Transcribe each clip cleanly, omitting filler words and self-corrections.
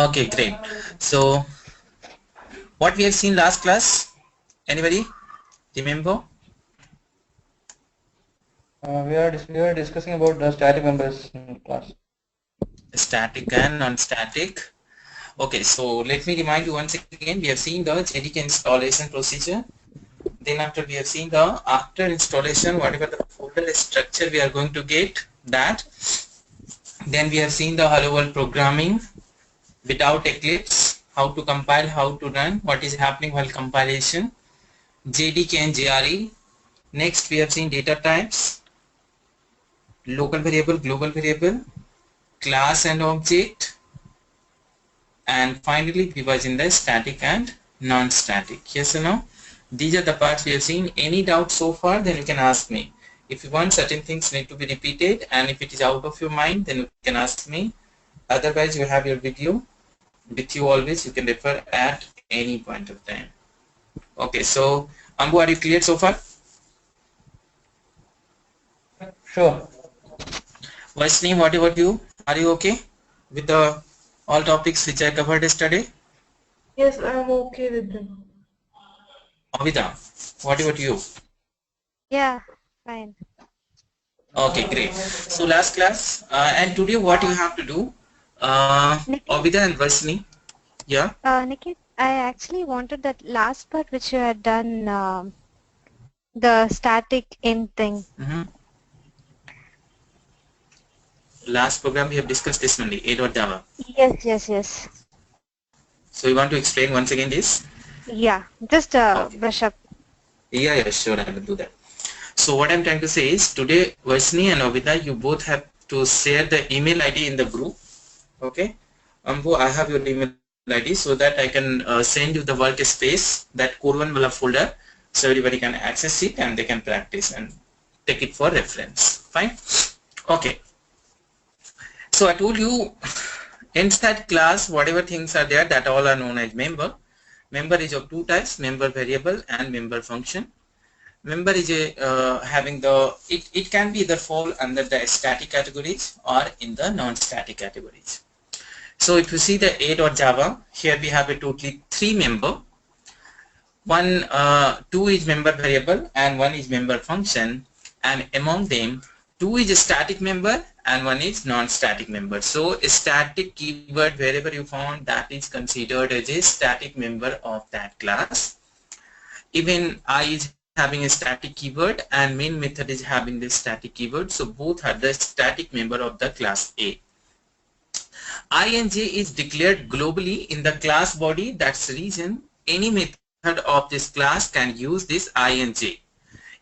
Okay, great. So what we have seen last class, anybody remember? We are discussing about the static members in class. Static and non-static. Okay, so let me remind you once again, we have seen the JDK installation procedure. Then after we have seen the after installation, whatever the folder structure we are going to get that. Then we have seen the hello world programming without Eclipse, how to compile, how to run, what is happening while compilation, JDK and JRE. Next we have seen data types, local variable, global variable, class and object, and finally we was in the static and non-static. Yes or no? These are the parts we have seen. Any doubt so far, then you can ask me. If you want certain things need to be repeated, and if it is out of your mind, then you can ask me. Otherwise you have your video with you always, you can refer at any point of time. Okay, so Ambu, are you clear so far? Sure. Vaishni, what about you? Are you okay with the all topics which I covered yesterday? Yes, I'm okay with them. Avida, what about you? Yeah, fine. Okay, great. So last class, and today what you have to do, Nikit, Avida and Vaishni, yeah? Nikit, I actually wanted that last part which you had done, the static in thing. Last program we have discussed this only, A.Java. Yes. So you want to explain once again this? Yeah, just Okay. brush up. Yeah, sure, I will do that. So what I'm trying to say is today Vaishni and Avida, you both have to share the email ID in the group. Okay. Ambu, I have your email ID so that I can send you the workspace, that core one wala folder, so everybody can access it and they can practice and take it for reference. Fine. Okay. So I told you inside class whatever things are there, that all are known as member. Member is of two types, member variable and member function. Member is having the, it can be either fall under the static categories or in the non-static categories. So if you see the A.Java, here we have a totally 3 member. Two is member variable and one is member function, and among them 2 is a static member and one is non-static member. So a static keyword wherever you found, that is considered as a static member of that class. Even I is having a static keyword and main method is having this static keyword, so both are the static member of the class A. INJ is declared globally in the class body. That's the reason any method of this class can use this INJ.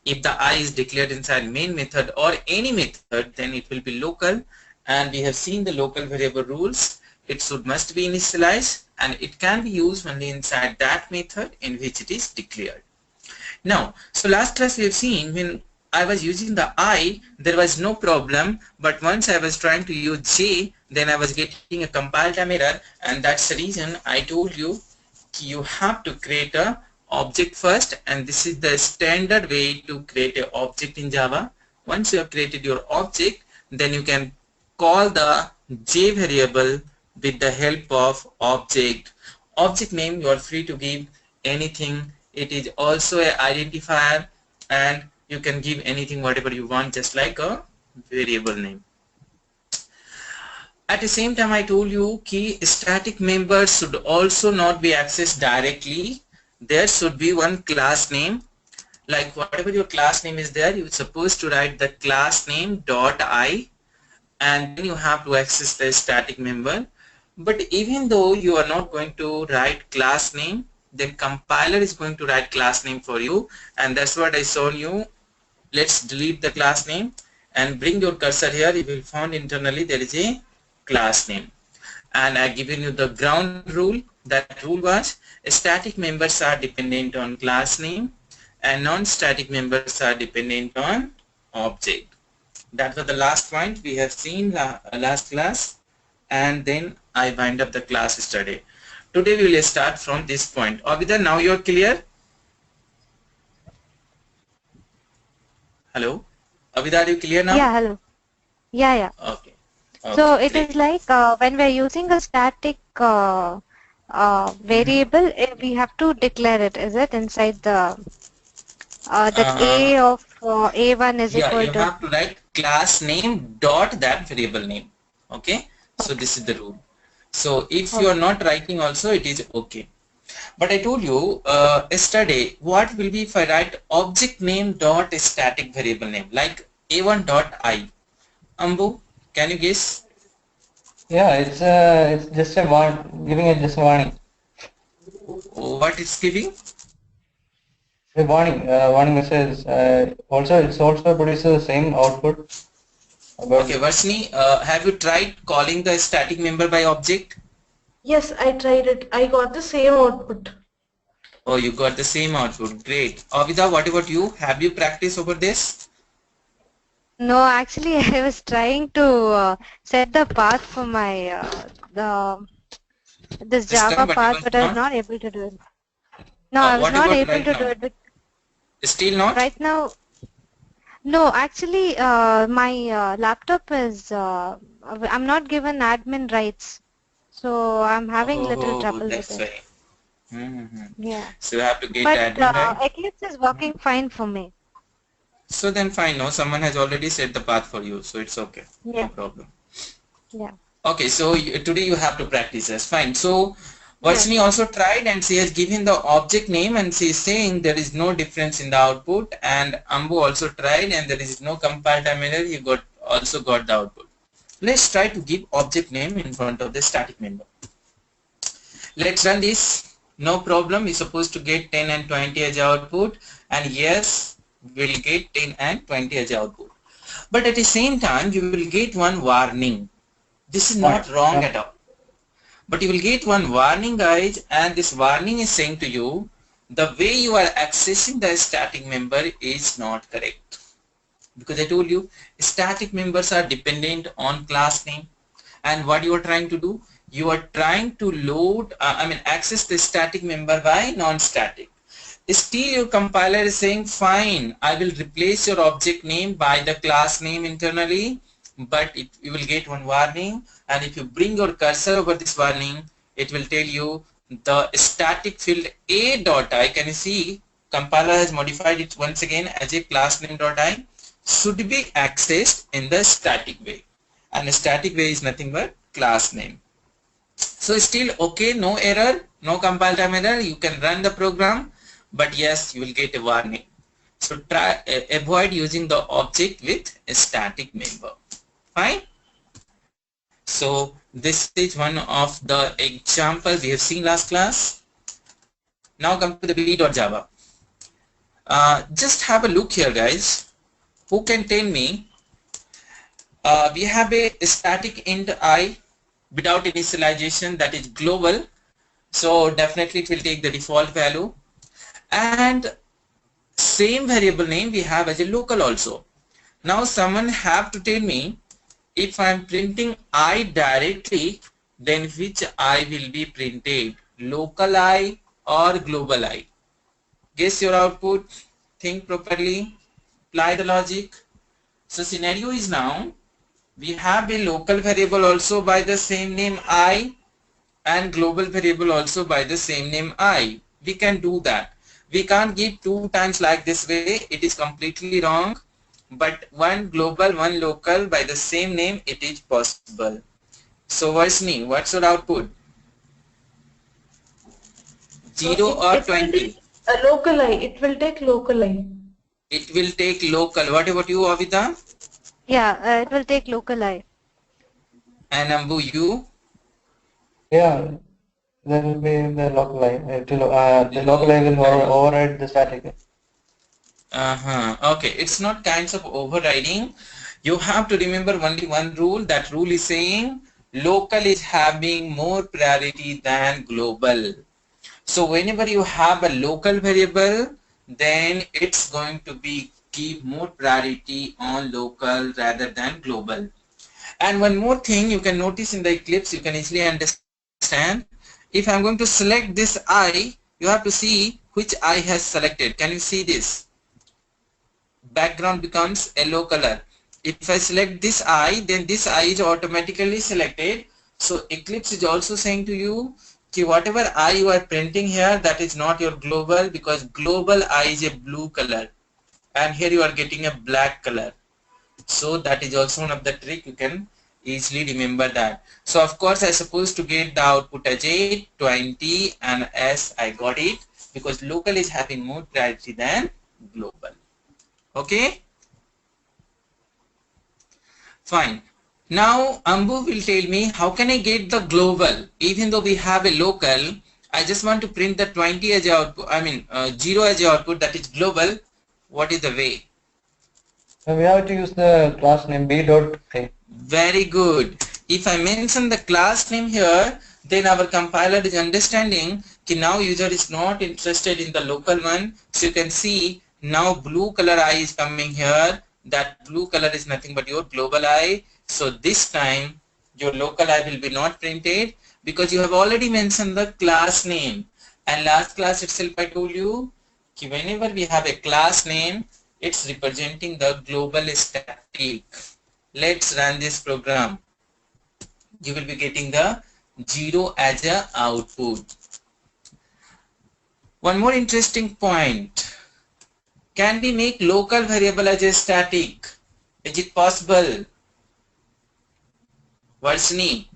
If the I is declared inside main method or any method, then it will be local, and we have seen the local variable rules. It must be initialized and it can be used only inside that method in which it is declared. Now, so last class we have seen when I was using the I, there was no problem, but once I was trying to use J, then I was getting a compile time error, and that's the reason I told you you have to create a object first, and this is the standard way to create an object in Java. Once you have created your object, then you can call the J variable with the help of object. Object name you are free to give anything. It is also an identifier, and you can give anything whatever you want, just like a variable name. At the same time, I told you key static members should also not be accessed directly. There should be one class name, like whatever your class name is there, you're supposed to write the class name .I, and then you have to access the static member. But even though you are not going to write class name, then compiler is going to write class name for you, and that's what I shown you. Let's delete the class name and bring your cursor here. You will find internally there is a class name, and I given you the ground rule. That rule was static members are dependent on class name and non-static members are dependent on object. That was the last point we have seen last class, and then I wind up the class yesterday. Today we will start from this point. Avida, now you are clear? Hello? Avida, are you clear now? Yeah, hello. Yeah. Okay. So Okay, it great. is like when we're using a static variable, we have to declare it, is it, inside the that Uh, A of A1 is yeah, equal you to. have to write class name dot that variable name. Okay, so this is the rule. So if you are Okay. not writing also, it is okay. But I told you yesterday, what will be if I write object name dot static variable name like a1 dot I. Ambu, can you guess Yeah, it's just a giving it just a warning. what it's giving? A warning message. Also, it's also produces the same output. Okay, But Varsni, have you tried calling the static member by object? Yes, I tried it. I got the same output. Oh, you got the same output. Great. Avida, what about you? Have you practiced over this? No, actually, I was trying to set the path for my the this System, Java but you path, was but I was not. not able to do it. No, I was What not about able right to do now? it. But Still not? right now, no, actually, my laptop is. I'm not given admin rights, so I'm having little Oh, trouble with that's it. why. Hmm. Yeah, So you have to get but admin, right? Eclipse is working fine for me. So then fine, no, someone has already set the path for you, so it's okay. No Yeah, problem. yeah, Okay, so today you have to practice this. Fine. So yes. Varshini also tried and she has given the object name and she is saying there is no difference in the output, and Ambu also tried and there is no compile time error. He also got the output. Let's try to give object name in front of the static member. Let's run this. No problem. We're supposed to get 10 and 20 as output, and yes, we'll get 10 and 20 as output. But at the same time, you will get one warning. This is warning. not wrong Yeah. at all. But you will get one warning, guys, and this warning is saying to you, the way you are accessing the static member is not correct. Because I told you, static members are dependent on class name. And what you are trying to do? You are trying to load, access the static member by non-static. Still your compiler is saying, fine, I will replace your object name by the class name internally, but you will get one warning, and if you bring your cursor over this warning, it will tell you the static field a.i, can you see compiler has modified it once again as a class name.i, should be accessed in the static way, and the static way is nothing but class name. So still okay, no error, no compile time error, you can run the program, but yes, you will get a warning. So try avoid using the object with a static member. Fine. So this is one of the example we have seen last class. Now come to the b.java. Just have a look here, guys. Who can tell me? We have a static int I without initialization, that is global. So definitely it will take the default value, and same variable name we have as a local also. Now someone have to tell me, if I am printing I directly, then which I will be printed, local I or global I? Guess your output, think properly, apply the logic. So scenario is now, we have a local variable also by the same name I, and global variable also by the same name I. We can do that. We can't give two times like this way, it is completely wrong. But one global, one local by the same name, it is possible. So Varsni, what's your output? 0 or It will take 20? a local I. It will take local I. It will take local. What about you, Avida? Yeah, it will take local I. And Ambu, you? Yeah. There will be the local line. The local line will override the static. Okay, it's not kinds of overriding. You have to remember only one rule. That rule is saying local is having more priority than global. So whenever you have a local variable, then it's going to be give more priority on local rather than global. And one more thing you can notice in the Eclipse, you can easily understand. If I'm going to select this I, you have to see which I has selected. Can you see this? Background becomes yellow color. If I select this I, then this I is automatically selected. So Eclipse is also saying to you कि whatever I you are printing here, that is not your global, because global I is a blue color and here you are getting a black color. So that is also one of the trick, you can easily remember that. So of course I supposed to get the output as 8, 20 and S I got it because local is having more priority than global. Okay, fine. Now Ambu will tell me how can I get the global even though we have a local. I just want to print the 20 as output, 0 as output, that is global. What is the way? We have to use the class name b.a. Very good. If I mention the class name here, then our compiler is understanding that now user is not interested in the local one. So you can see now blue color I is coming here. That blue color is nothing but your global I. So this time your local I will be not printed because you have already mentioned the class name. And last class itself I told you that whenever we have a class name, it's representing the global static. Let's run this program. You will be getting the 0 as a output. One more interesting point. Can we make local variable as a static? Is it possible? Varsini,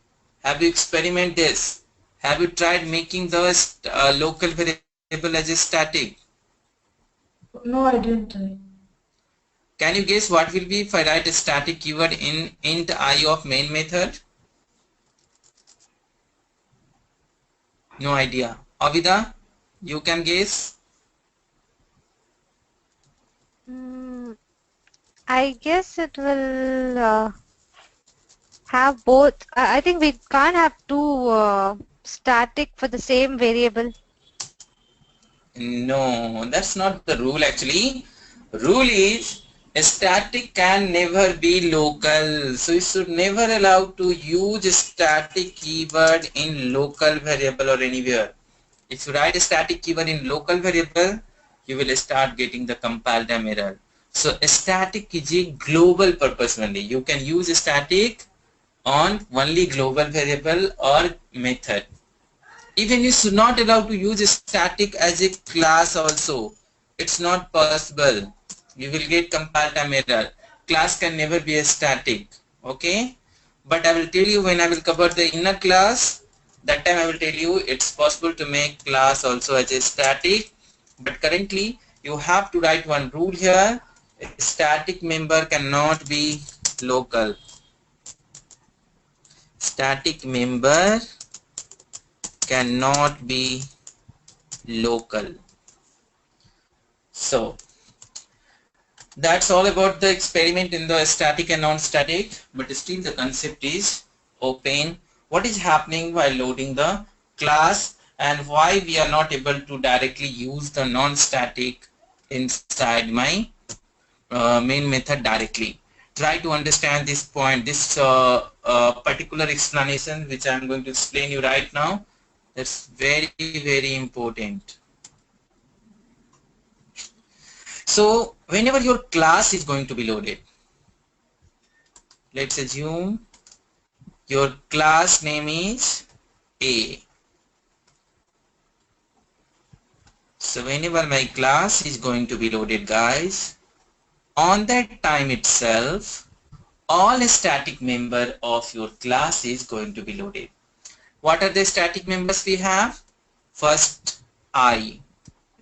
have you experimented this? Have you tried making the local variable as a static? No, I didn't try. Can you guess what will be if I write a static keyword in int I of main method? No idea. Avida, you can guess? I guess it will have both. I think we can't have two static for the same variable. No, that's not the rule actually. Rule is a static can never be local. So you should never allow to use a static keyword in local variable or anywhere. If you write a static keyword in local variable, you will start getting the compile time error. So a static is a global purpose only. You can use a static on only global variable or method. Even you should not allow to use a static as a class also. It's not possible. You will get compile time error. Class can never be a static. Okay? But I will tell you when I will cover the inner class, that time I will tell you it's possible to make class also as a static. But currently you have to write one rule here. A static member cannot be local. Static member cannot be local. So that's all about the experiment in the static and non-static, but still the concept is open. What is happening while loading the class and why we are not able to directly use the non-static inside my main method directly. Try to understand this point, this particular explanation which I am going to explain you right now. That's very, very important. So whenever your class is going to be loaded, let's assume your class name is A. So whenever my class is going to be loaded, guys, on that time itself, all static member of your class is going to be loaded. What are the static members we have? First, I,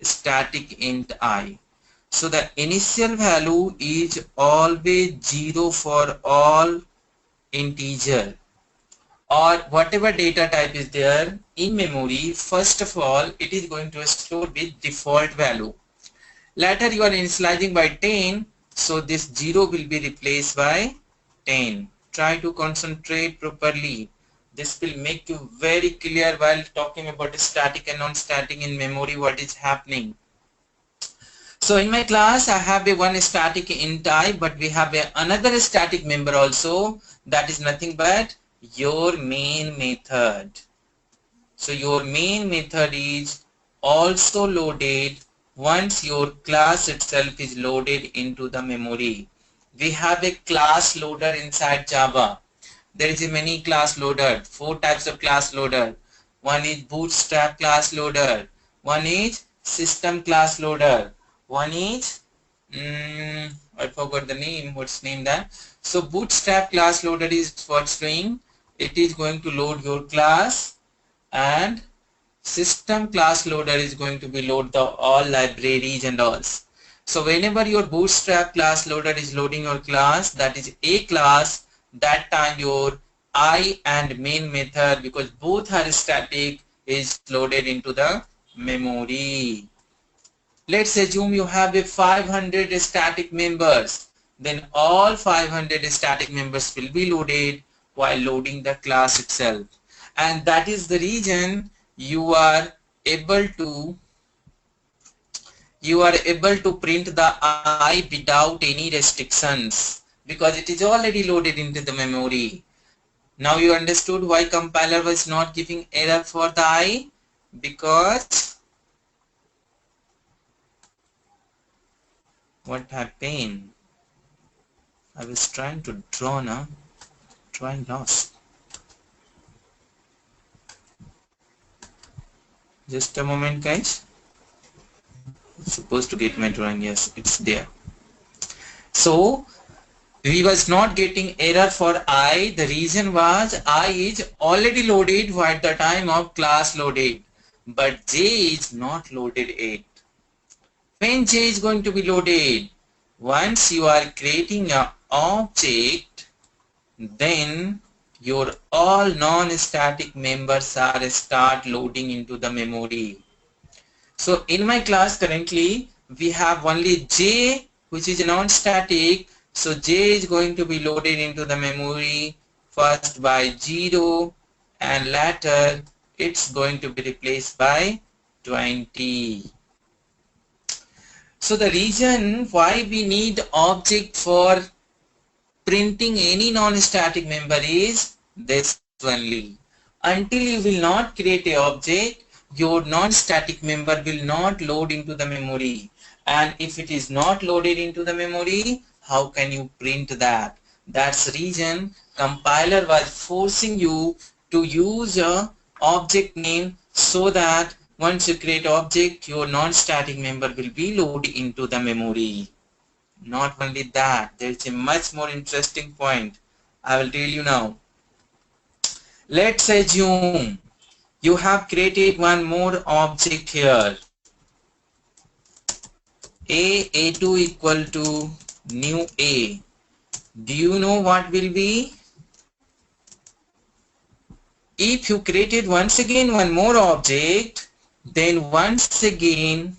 static int I. So the initial value is always 0 for all integer or whatever data type is there in memory. First of all, it is going to store with default value. Later you are initializing by 10, so this 0 will be replaced by 10. Try to concentrate properly. This will make you very clear while talking about static and non-static in memory what is happening. So in my class I have a one static int I, but we have another static member also, that is nothing but your main method. So your main method is also loaded once your class itself is loaded into the memory. We have a class loader inside Java. there is a many class loader, 4 types of class loader. One is bootstrap class loader, one is system class loader, one is I forgot the name, what's name that. So bootstrap class loader is what's doing, it is going to load your class, and system class loader is going to be load the all libraries and all. So whenever your bootstrap class loader is loading your class, that is a class, that time your I and main method, because both are static, is loaded into the memory. Let's assume you have a 500 static members, then all 500 static members will be loaded while loading the class itself. And that is the reason you are able to print the I without any restrictions, because it is already loaded into the memory. Now you understood why compiler was not giving error for the I, because what happened, I was trying to draw now, drawing lost. Just a moment guys, I'm supposed to get my drawing, yes, it's there. So we was not getting error for I, the reason was I is already loaded at the time of class loaded, but J is not loaded yet. When J is going to be loaded? Once you are creating an object, then your all non-static members are start loading into the memory. So in my class currently we have only J, which is non-static. So J is going to be loaded into the memory first by 0, and later it's going to be replaced by 20. So the reason why we need object for printing any non-static member is this only. Until you will not create a object, your non-static member will not load into the memory. And if it is not loaded into the memory, how can you print that? That's the reason compiler was forcing you to use a object name, so that once you create object, your non-static member will be loaded into the memory. Not only that, there is a much more interesting point. I will tell you now. Let's assume you have created one more object here. A2 equal to new A. Do you know what will be? If you created once again one more object, then once again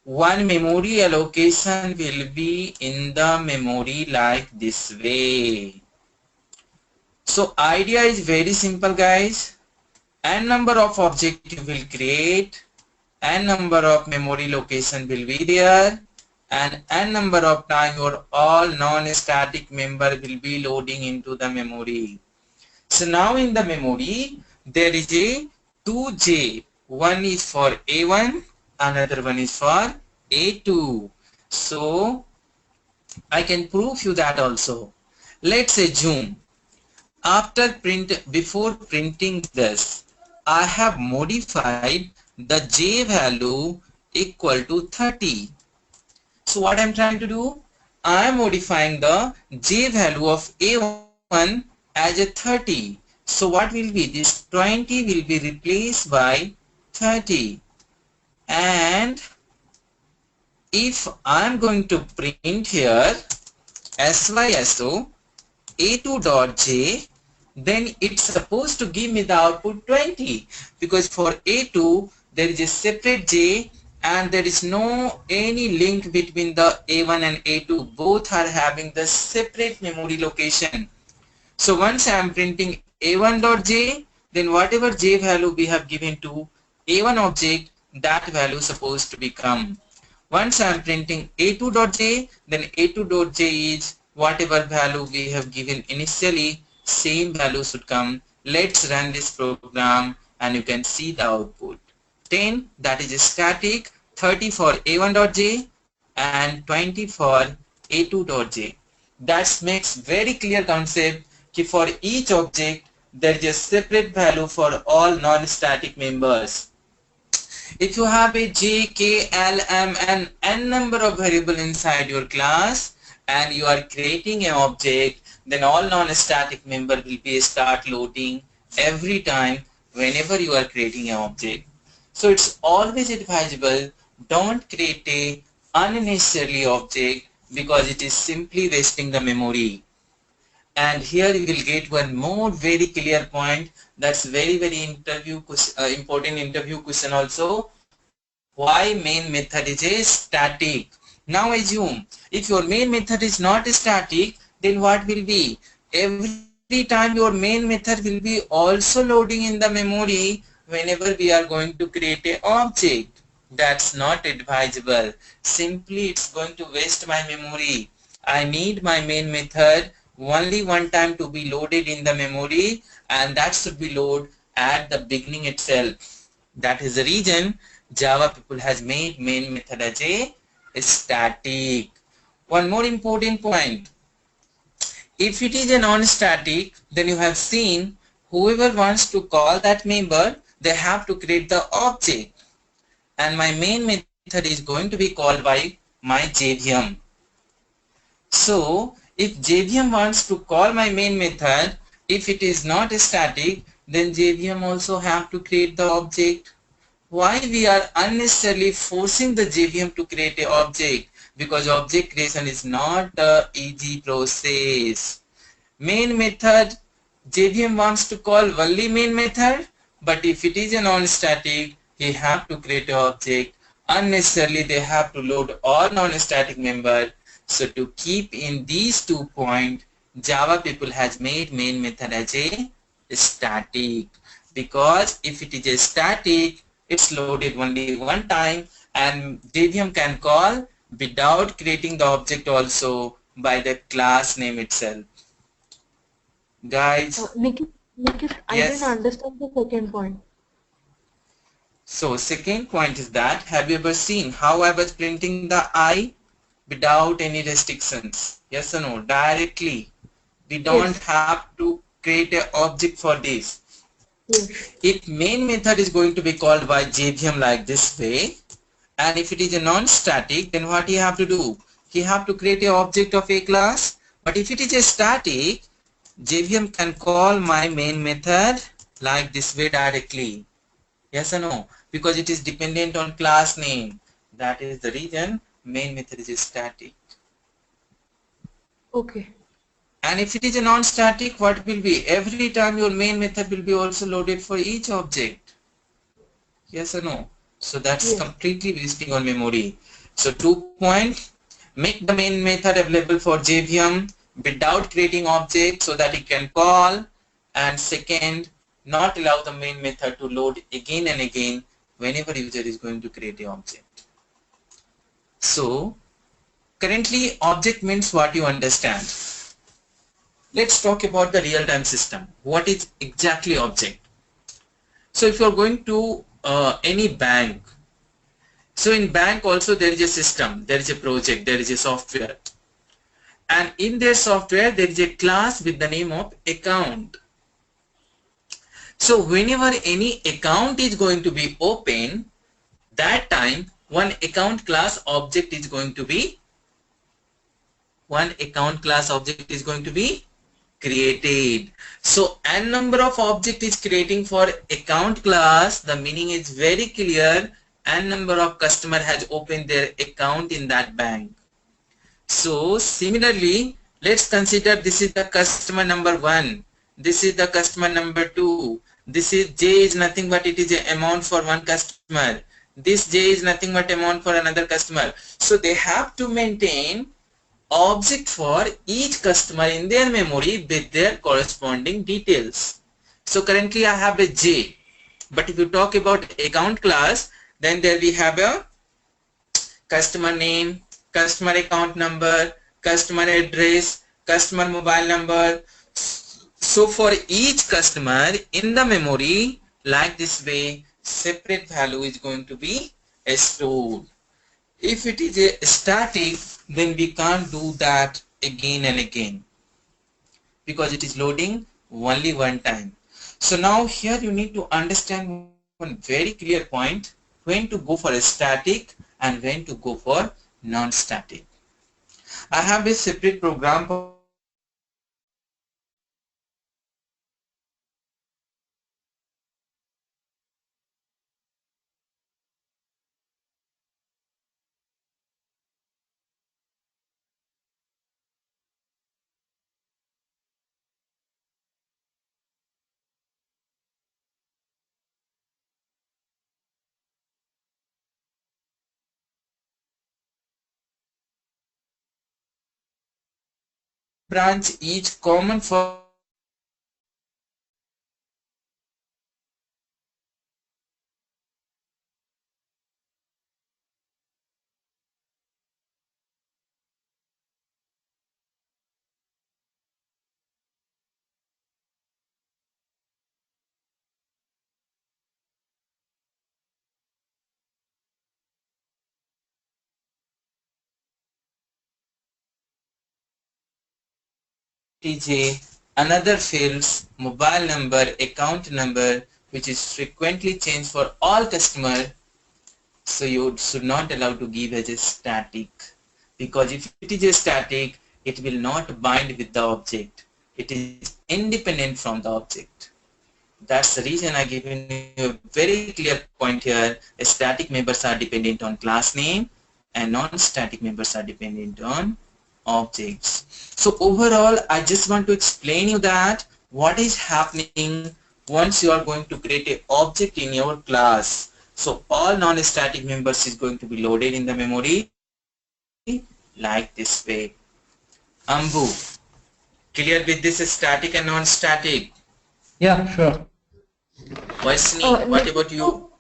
one memory allocation will be in the memory like this way. So idea is very simple guys. N number of objects you will create, N number of memory location will be there, and N number of time your all non-static member will be loading into the memory. So now in the memory there is a 2J. One is for A1, another one is for A2. So I can prove you that also. Let's assume before printing this, I have modified the J value equal to 30. So what I'm trying to do? I am modifying the J value of A1 as a 30. So what will be? This 20 will be replaced by 30. And if I'm going to print here SYSO A2.J, then it's supposed to give me the output 20, because for A2 there is a separate J and there is no any link between the A1 and A2. Both are having the separate memory location. So once I am printing A1.J, then whatever J value we have given to A1 object, that value is supposed to become. Once I am printing A2.J, then A2.J is whatever value we have given initially, same value should come. Let's run this program and you can see the output. 10, that is static, 30 for A1.J and 20 for A2.J. That makes very clear concept for each object there is a separate value for all non-static members. If you have a j, k, l, m and n number of variable inside your class and you are creating an object, then all non-static member will be start loading every time whenever you are creating an object. So it's always advisable, don't create a unnecessarily object because it is simply wasting the memory. And here you will get one more very clear point, that's very important interview question also. Why main method is a static? Now assume if your main method is not static, then what will be? Every time your main method will be also loading in the memory whenever we are going to create a object. That's not advisable. Simply it's going to waste my memory. I need my main method only one time to be loaded in the memory, and that should be loaded at the beginning itself. That is the reason Java people has made main method as a static. One more important point. If it is a non-static, then you have seen whoever wants to call that member, they have to create the object. And my main method is going to be called by my JVM. So if JVM wants to call my main method, if it is not static, then JVM also have to create the object. Why we are unnecessarily forcing the JVM to create an object? Because object creation is not an easy process. Main method, JVM wants to call only main method, but if it is a non-static, he have to create an object. Unnecessarily they have to load all non-static member. So to keep in these 2 points, Java people has made main method as a static. Because if it is a static, it's loaded only one time and JVM can call without creating the object also by the class name itself. Guys, Nikit, I yes. didn't understand the second point. So second point is that, have you ever seen how I was printing the I without any restrictions? Yes or no? Directly. We don't have to create an object for this. Yes. If main method is going to be called by JVM like this way, and if it is a non-static, then what he have to do? He have to create an object of a class. But if it is a static, JVM can call my main method like this way directly. Yes or no? Because it is dependent on class name. That is the reason main method is static. Okay. And if it is a non-static, what will be? Every time your main method will be also loaded for each object. Yes or no? So that's completely wasting on memory. So 2 points, make the main method available for JVM without creating object so that it can call. And second, not allow the main method to load again and again whenever user is going to create an object. So currently object means what you understand. Let's talk about the real-time system. What is exactly object? So if you are going to any bank, so in bank also there is a system, there is a project, there is a software, and in their software there is a class with the name of account. So whenever any account is going to be open, that time one account class object is going to be created. So n number of object is creating for account class. The meaning is very clear. N number of customer has opened their account in that bank. So similarly, let's consider this is the customer number 1. This is the customer number 2. This is J is nothing but it is an amount for one customer. This J is nothing but amount for another customer. So they have to maintain object for each customer in their memory with their corresponding details. So currently I have a J, but if you talk about account class, then there we have a customer name, customer account number, customer address, customer mobile number. So for each customer in the memory, like this way, separate value is going to be stored. If it is a static, then we can't do that again and again. because it is loading only one time. So now here you need to understand one very clear point, when to go for a static and when to go for non-static. I have a separate program for static and non-static. So what I'm trying to explain you, static member is non-static branch is common for TJ, another fields, mobile number, account number, which is frequently changed for all customer. So you should not allow to give as a static, because if it is a static, it will not bind with the object. It is independent from the object. That's the reason I given you a very clear point here. Static members are dependent on class name and non-static members are dependent on objects. So overall, I just want to explain you that what is happening once you are going to create an object in your class. So all non-static members is going to be loaded in the memory like this way. Ambu, clear with this static and non-static? Yeah, sure. Vaishni, what about you?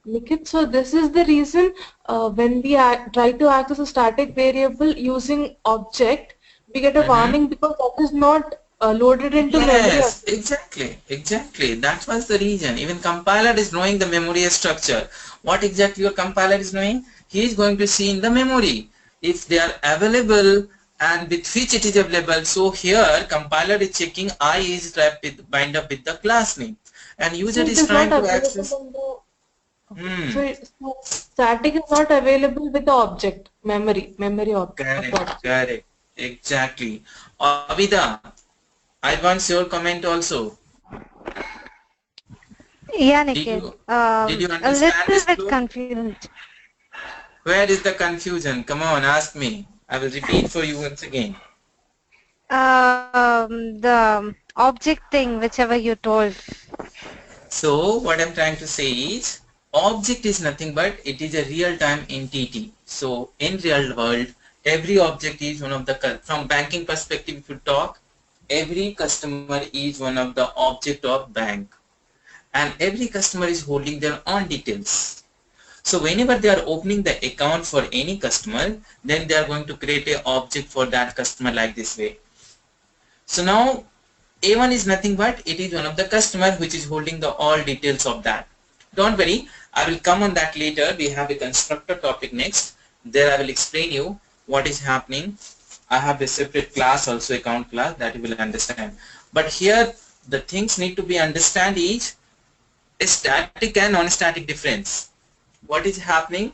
Nikit, so this is the reason when we try to access a static variable using object, we get a warning because that is not loaded into memory. Yes, exactly. That was the reason. Even compiler is knowing the memory structure. What exactly your compiler is knowing? He is going to see in the memory if they are available and with which it is available. So here compiler is checking I is wrapped with, bind up with the class name, and user is trying to access. So static is not available with the object memory object. Correct. Exactly. Avida, I want your comment also. Yeah, Did Nikhil. you A understand little this bit flow? confused. Where is the confusion? Come on, ask me. I will repeat for you once again. The object thing, whichever you told. So what I'm trying to say is, object is nothing but it is a real-time entity. So in real world, every object is one of the, from banking perspective if you talk, every customer is one of the object of bank, and every customer is holding their own details. So whenever they are opening the account for any customer, then they are going to create an object for that customer like this way. So now A1 is nothing but it is one of the customer which is holding the all details of that. Don't worry, I will come on that later. We have a constructor topic next. There I will explain you what is happening. I have a separate class also, account class, that you will understand. But here the things need to be understand is a static and non-static difference. What is happening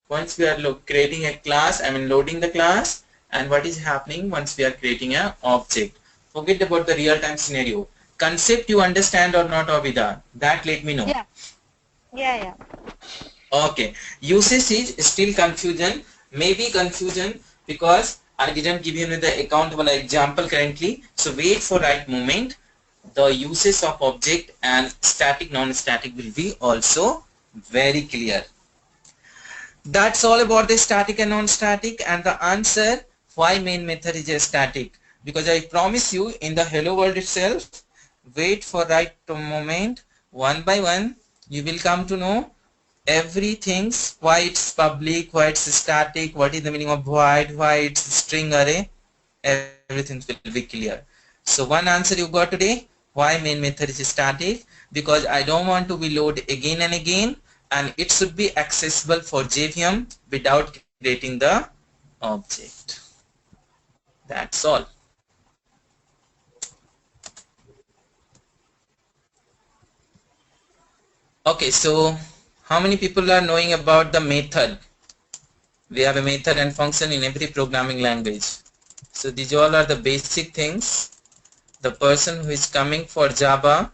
once we are creating a class, loading the class, and what is happening once we are creating an object. Forget about the real-time scenario. Concept you understand or not, Abida? That let me know. Yeah. Okay. Usage is still confusion. Maybe confusion because I didn't give you the account one example currently. So wait for right moment. The uses of object and static, non-static will be also very clear. That's all about the static and non-static, and the answer why main method is a static, because I promise you in the hello world itself, wait for right moment, one by one you will come to know everything, why it's public, why it's static, what is the meaning of void, why it's string array, everything will be clear. So one answer you got today, why main method is static, because I don't want to be load again and again, and it should be accessible for JVM without creating the object. That's all. Okay, so how many people are knowing about the method? We have a method and function in every programming language. So these all are the basic things. The person who is coming for Java,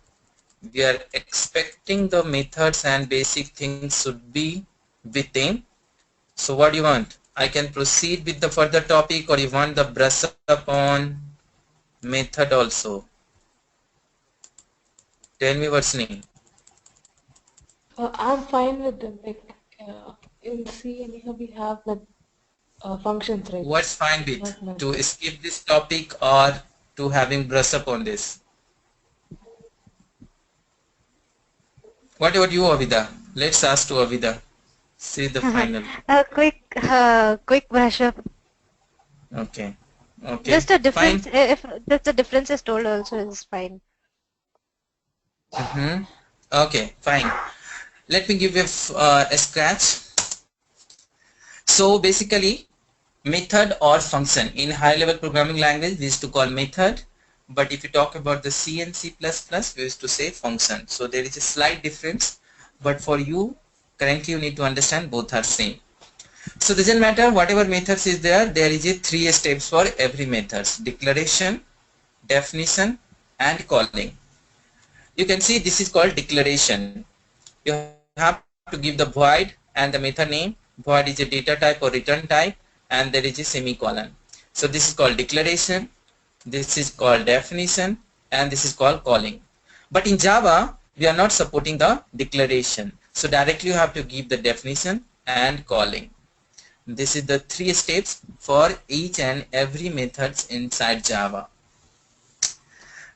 we are expecting the methods and basic things should be with them. So what do you want? I can proceed with the further topic, or you want the brush up on method also? Tell me what's new. I'm fine with them. Like in C, anyhow, we have like functions, right? What's fine with? Not much. To skip this topic or to having brush up on this? What about you, Avida? Let's ask to Avida. See the final. A quick brush up. Okay. Okay. Just a Fine. difference. If just the difference is told, also is fine. Okay. Fine. Let me give you a scratch. So basically, method or function in high level programming language we used to call method, but if you talk about the C and C++, we used to say function. So there is a slight difference, but for you currently you need to understand both are same. So doesn't matter whatever methods is there, there is a 3 steps for every methods: declaration, definition and calling. You can see this is called declaration. You have to give the void and the method name. Void is a data type or return type, and there is a semicolon. So this is called declaration, this is called definition, and this is called calling. But in Java we are not supporting the declaration, so directly you have to give the definition and calling. This is the 3 steps for each and every methods inside Java.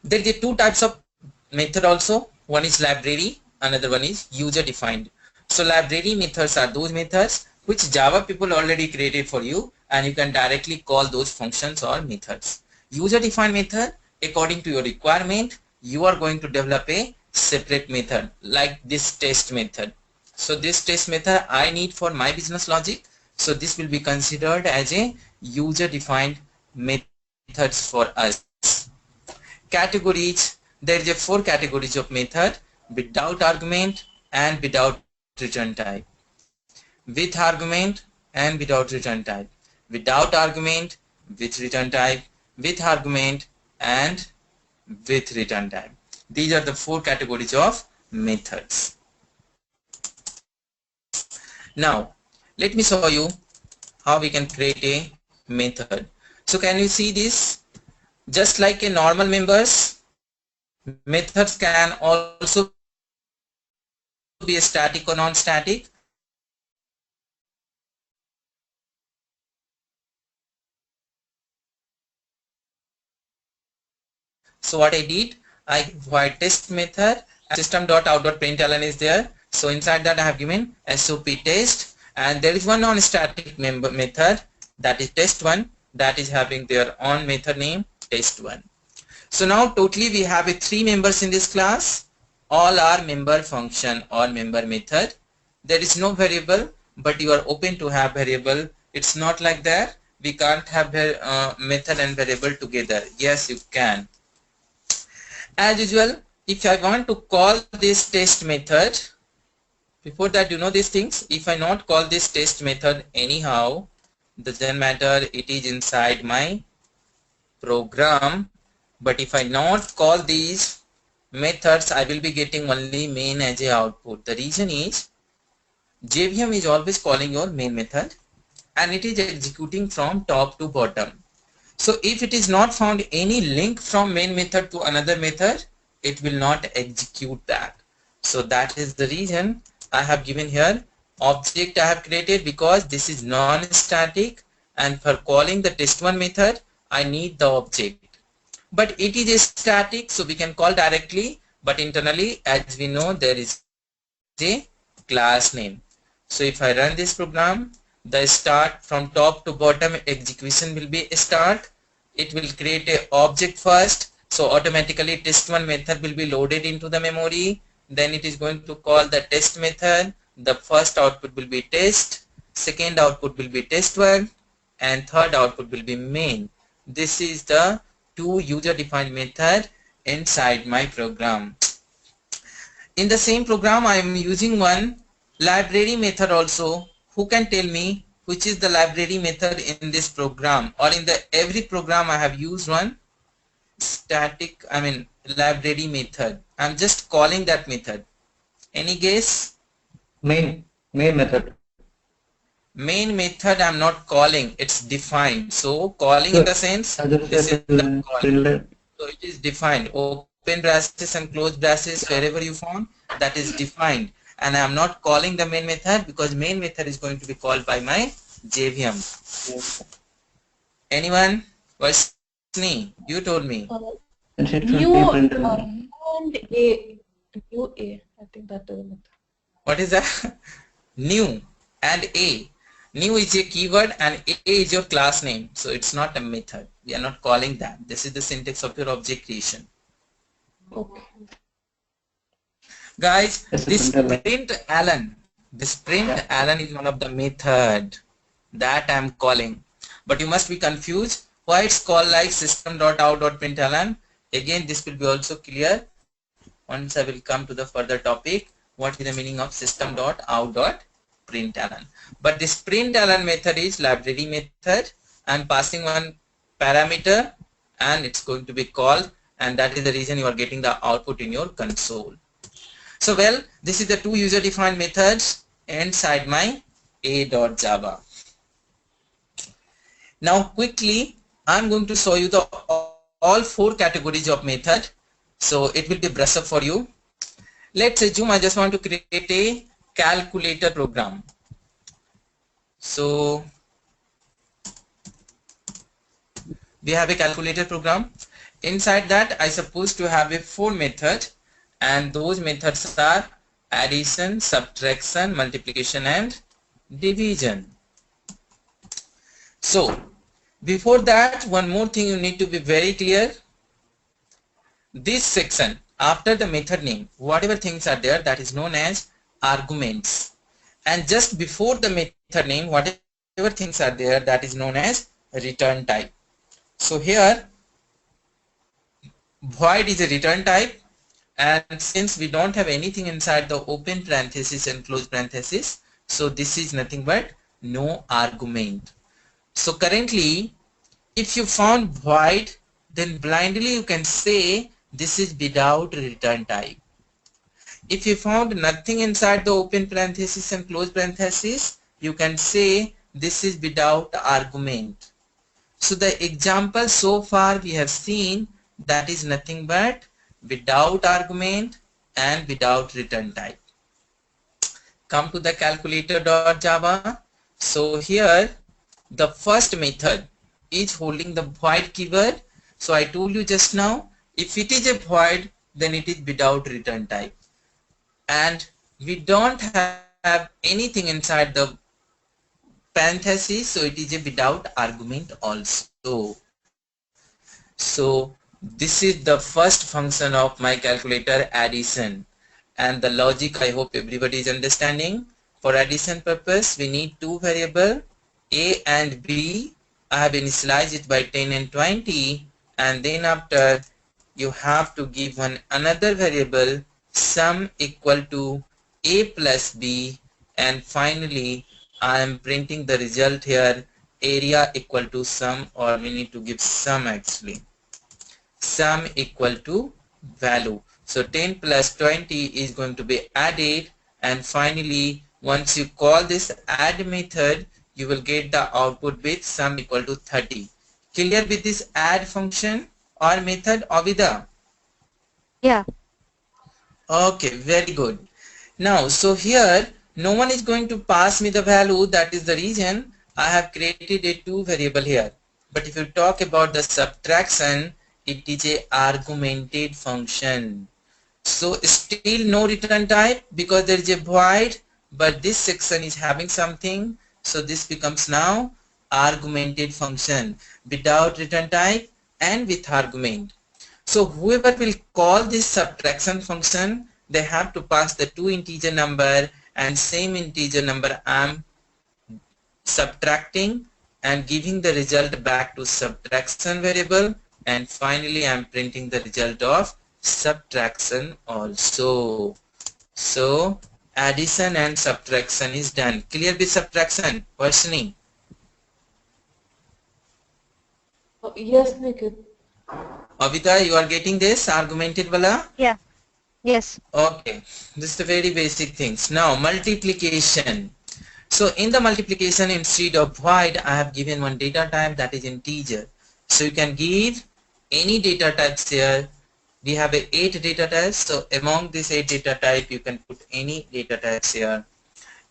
There are 2 types of method also. One is library, another one is user defined. So library methods are those methods which Java people already created for you, and you can directly call those functions or methods. User defined method, according to your requirement, you are going to develop a separate method like this test method. So this test method I need for my business logic, so this will be considered as a user defined methods for us. Categories, there is a 4 categories of method: without argument and without return type, with argument and without return type, without argument, with return type, with argument and with return type. These are the 4 categories of methods. Now let me show you how we can create a method. So can you see this? Just like a normal members, methods can also be static or non-static. So what I did, I void test method. As system dot out dot println is there, so inside that I have given a SOP test. So what I did, I void test method and system dot out dot println is there. So inside that I have given SOP test, and there is one non-static member method, that is test1, that is having their own method name test1. So now totally we have 3 members in this class. All are member function or member method. There is no variable, but you are open to have variable. It's not like that. We can't have method and variable together. Yes, you can. As usual, if I want to call this test method, before that you know these things, if I not call this test method anyhow, doesn't matter, it is inside my program. But if I not call these methods, I will be getting only main as a output. The reason is JVM is always calling your main method and it is executing from top to bottom. So if it is not found any link from main method to another method, it will not execute that. So that is the reason I have given here object I have created, because this is non-static, and for calling the test1 method I need the object. But it is a static, so we can call directly, but internally as we know there is a class name. So if I run this program, the start from top to bottom execution will be start. It will create a object first, so automatically test1 method will be loaded into the memory. Then it is going to call the test method. The first output will be test, second output will be test1, and third output will be main. This is the 2 user defined method inside my program. In the same program, I am using one library method also. Who can tell me which is the library method in this program, or in the every program I have used one library method. I'm just calling that method. Any guess? Main method. Main method I'm not calling, it's defined. So calling in the sense, this is the calling. So it is defined. Open braces and close braces, wherever you found, that is defined. And I'm not calling the main method because main method is going to be called by my JVM. Anyone? Vaishni, you told me. New and A. New A. I think that is the method. What is that? New and A. New is a keyword and A is your class name. So it's not a method. We are not calling that. This is the syntax of your object creation. Okay. Guys, this print Alan is one of the method that I'm calling. But you must be confused why it's called like system.out.println. Again, this will be also clear once I will come to the further topic. What is the meaning of system.out.println? But this println method is library method. I'm passing one parameter and it's going to be called, and that is the reason you are getting the output in your console. So well, this is the two user-defined methods inside my a.java. Now quickly, I'm going to show you the all four categories of method. So it will be brush up for you. Let's assume I just want to create a calculator program. So we have a calculator program. Inside that, I suppose to have a four method, and those methods are addition, subtraction, multiplication, and division. So before that, one more thing you need to be very clear. This section after the method name, whatever things are there, that is known as arguments, and just before the method name, whatever things are there, that is known as return type. So here void is a return type, and since we don't have anything inside the open parenthesis and close parenthesis, so this is nothing but no argument. So currently, if you found void, then blindly you can say this is without return type. If you found nothing inside the open parenthesis and close parenthesis, you can say this is without argument. So the example so far we have seen, that is nothing but without argument and without return type. Come to the calculator.java. So here the first method is holding the void keyword. So I told you just now, if it is a void, then it is without return type, and we don't have anything inside the parenthesis, so it is a without argument also. So this is the first function of my calculator, addition, and the logic I hope everybody is understanding. For addition purpose, we need two variables, a and b. I have initialized it by 10 and 20, and then after you have to give one another variable, sum equal to a plus b, and finally I am printing the result here, area equal to sum, or we need to give sum actually, sum equal to value. So 10 plus 20 is going to be added, and finally once you call this add method, you will get the output with sum equal to 30. Clear with this add function or method, Avida? Yeah. Okay, very good. Now, so here no one is going to pass me the value. That is the reason I have created a two variable here. But if you talk about the subtraction, it is a argumented function. So still no return type because there is a void, but this section is having something. So this becomes now argumented function without return type and with argument. So whoever will call this subtraction function, they have to pass the two integer number, and same integer number I'm subtracting and giving the result back to subtraction variable, and finally I'm printing the result of subtraction also. So addition and subtraction is done. Clear with subtraction? Questioning? Yes, Nikit. Avita, you are getting this argumented wala? Yeah. Yes. Okay, this is the very basic things. Now multiplication. So in the multiplication, instead of void, I have given one data type, that is integer. So you can give any data types here. We have 8 data types. So among these 8 data type, you can put any data types here.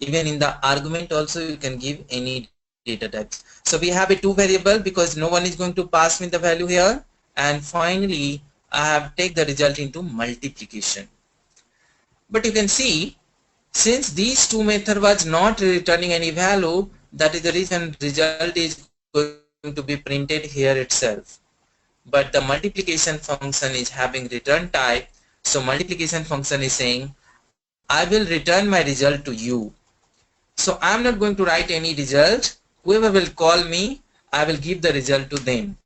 Even in the argument also, you can give any data types. So we have a 2 variable because no one is going to pass me the value here. And finally, I have take the result into multiplication. But you can see, since these two method was not returning any value, that is the reason result is going to be printed here itself. But the multiplication function is having return type. So multiplication function is saying, I will return my result to you. So I'm not going to write any result. Whoever will call me, I will give the result to them.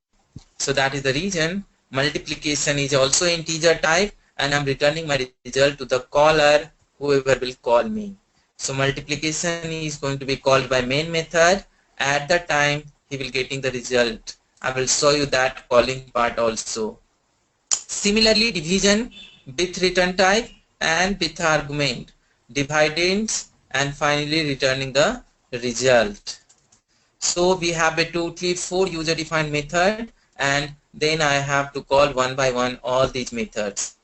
So that is the reason multiplication is also integer type, and I'm returning my result to the caller, whoever will call me. So multiplication is going to be called by main method. At the time he will getting the result. I will show you that calling part also. Similarly, division with return type and with argument, dividends, and finally returning the result. So we have a totally 4 user defined method, and then I have to call one by one all these methods.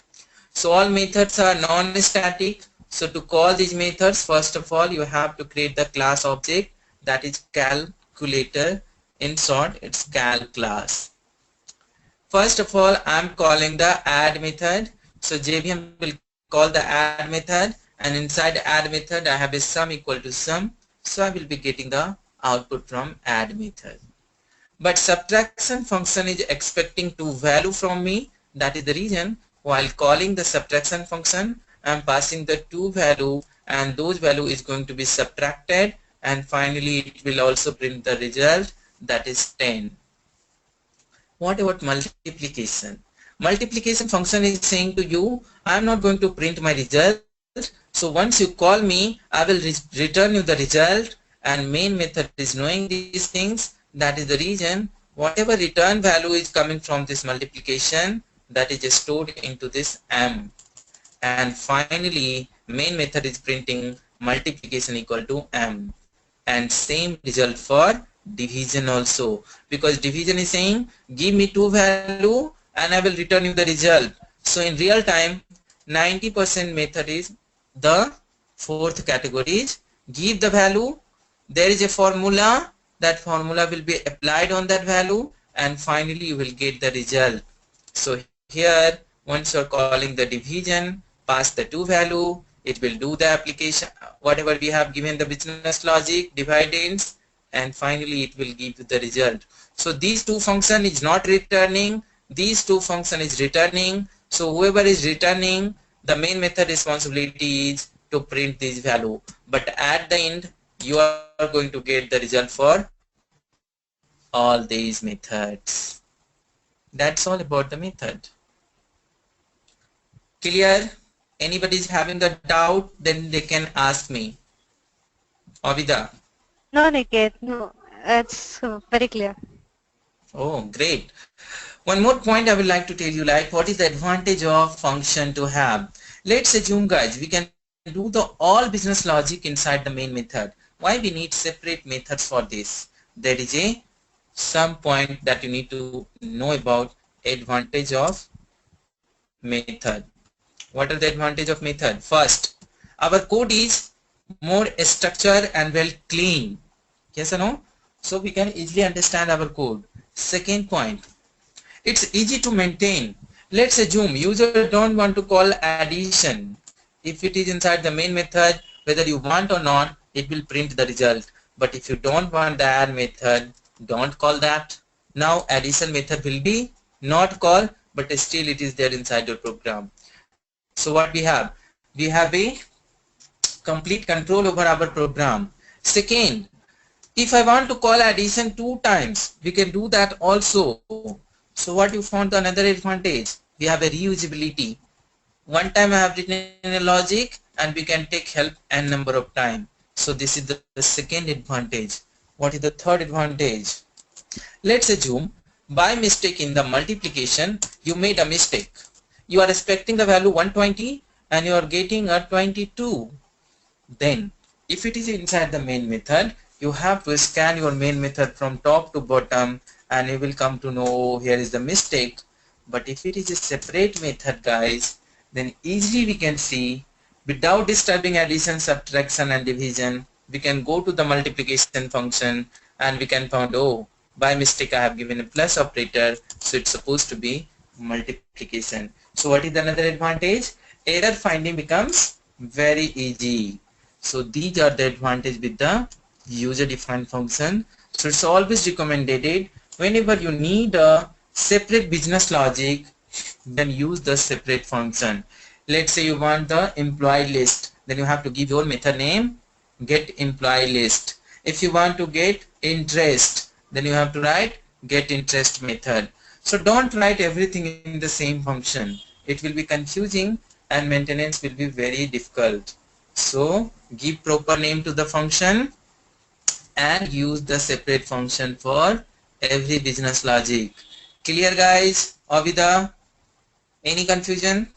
So all methods are non-static. So to call these methods, first of all, you have to create the class object, that is calculator. In short, it's cal class. First of all, I'm calling the add method. So JVM will call the add method, and inside add method I have a sum equal to sum. So I will be getting the output from add method. But subtraction function is expecting 2 value from me. That is the reason while calling the subtraction function, I am passing the 2 value, and those value is going to be subtracted, and finally it will also print the result, that is 10. What about multiplication? Multiplication function is saying to you, I am not going to print my result. So once you call me, I will return you the result, and main method is knowing these things. That is the reason whatever return value is coming from this multiplication, that is stored into this m. And finally main method is printing multiplication equal to m. And same result for division also, because division is saying give me 2 value and I will return you the result. So in real time 90% method is the 4th category is give the value, there is a formula, that formula will be applied on that value, and finally you will get the result. So here once you are calling the division, pass the 2 value, it will do the application whatever we have given the business logic, dividends, and finally it will give you the result. So these 2 function is not returning, these 2 function is returning. So whoever is returning, the main method responsibility is to print this value, but at the end you are going to get the result for all these methods. That's all about the method. Clear? Anybody is having the doubt, then they can ask me. Avida. No, Niket. No, it's very clear. Oh, great. One more point I would like to tell you, like what is the advantage of function to have. Let's assume guys, we can do the all business logic inside the main method. Why we need separate methods for this? There is a some point that you need to know about advantage of method. What are the advantage of method? First, our code is more structured and well clean. Yes or no? So we can easily understand our code. Second point, it's easy to maintain. Let's assume user don't want to call addition. If it is inside the main method, whether you want or not, it will print the result. But if you don't want the add method, don't call that. Now addition method will be not called, but still it is there inside your program. So what we have? We have a complete control over our program. Second, if I want to call addition 2 times, we can do that also. So what you found another advantage? We have a reusability. One time I have written in a logic and we can take help n number of time. So this is the second advantage. What is the third advantage? Let's assume by mistake in the multiplication you made a mistake. You are expecting the value 120 and you are getting a 22. Then if it is inside the main method, you have to scan your main method from top to bottom and you will come to know here is the mistake. But if it is a separate method, guys, then easily we can see without disturbing addition, subtraction and division, we can go to the multiplication function and we can find, oh, by mistake I have given a plus operator, so it's supposed to be multiplication. So what is another advantage? Error finding becomes very easy. So these are the advantage with the user defined function. So it's always recommended whenever you need a separate business logic, then use the separate function. Let's say you want the employee list, then you have to give your method name get employee list. If you want to get interest, then you have to write get interest method. So don't write everything in the same function. It will be confusing and maintenance will be very difficult. So give proper name to the function and use the separate function for every business logic. Clear, guys? Avida, any confusion?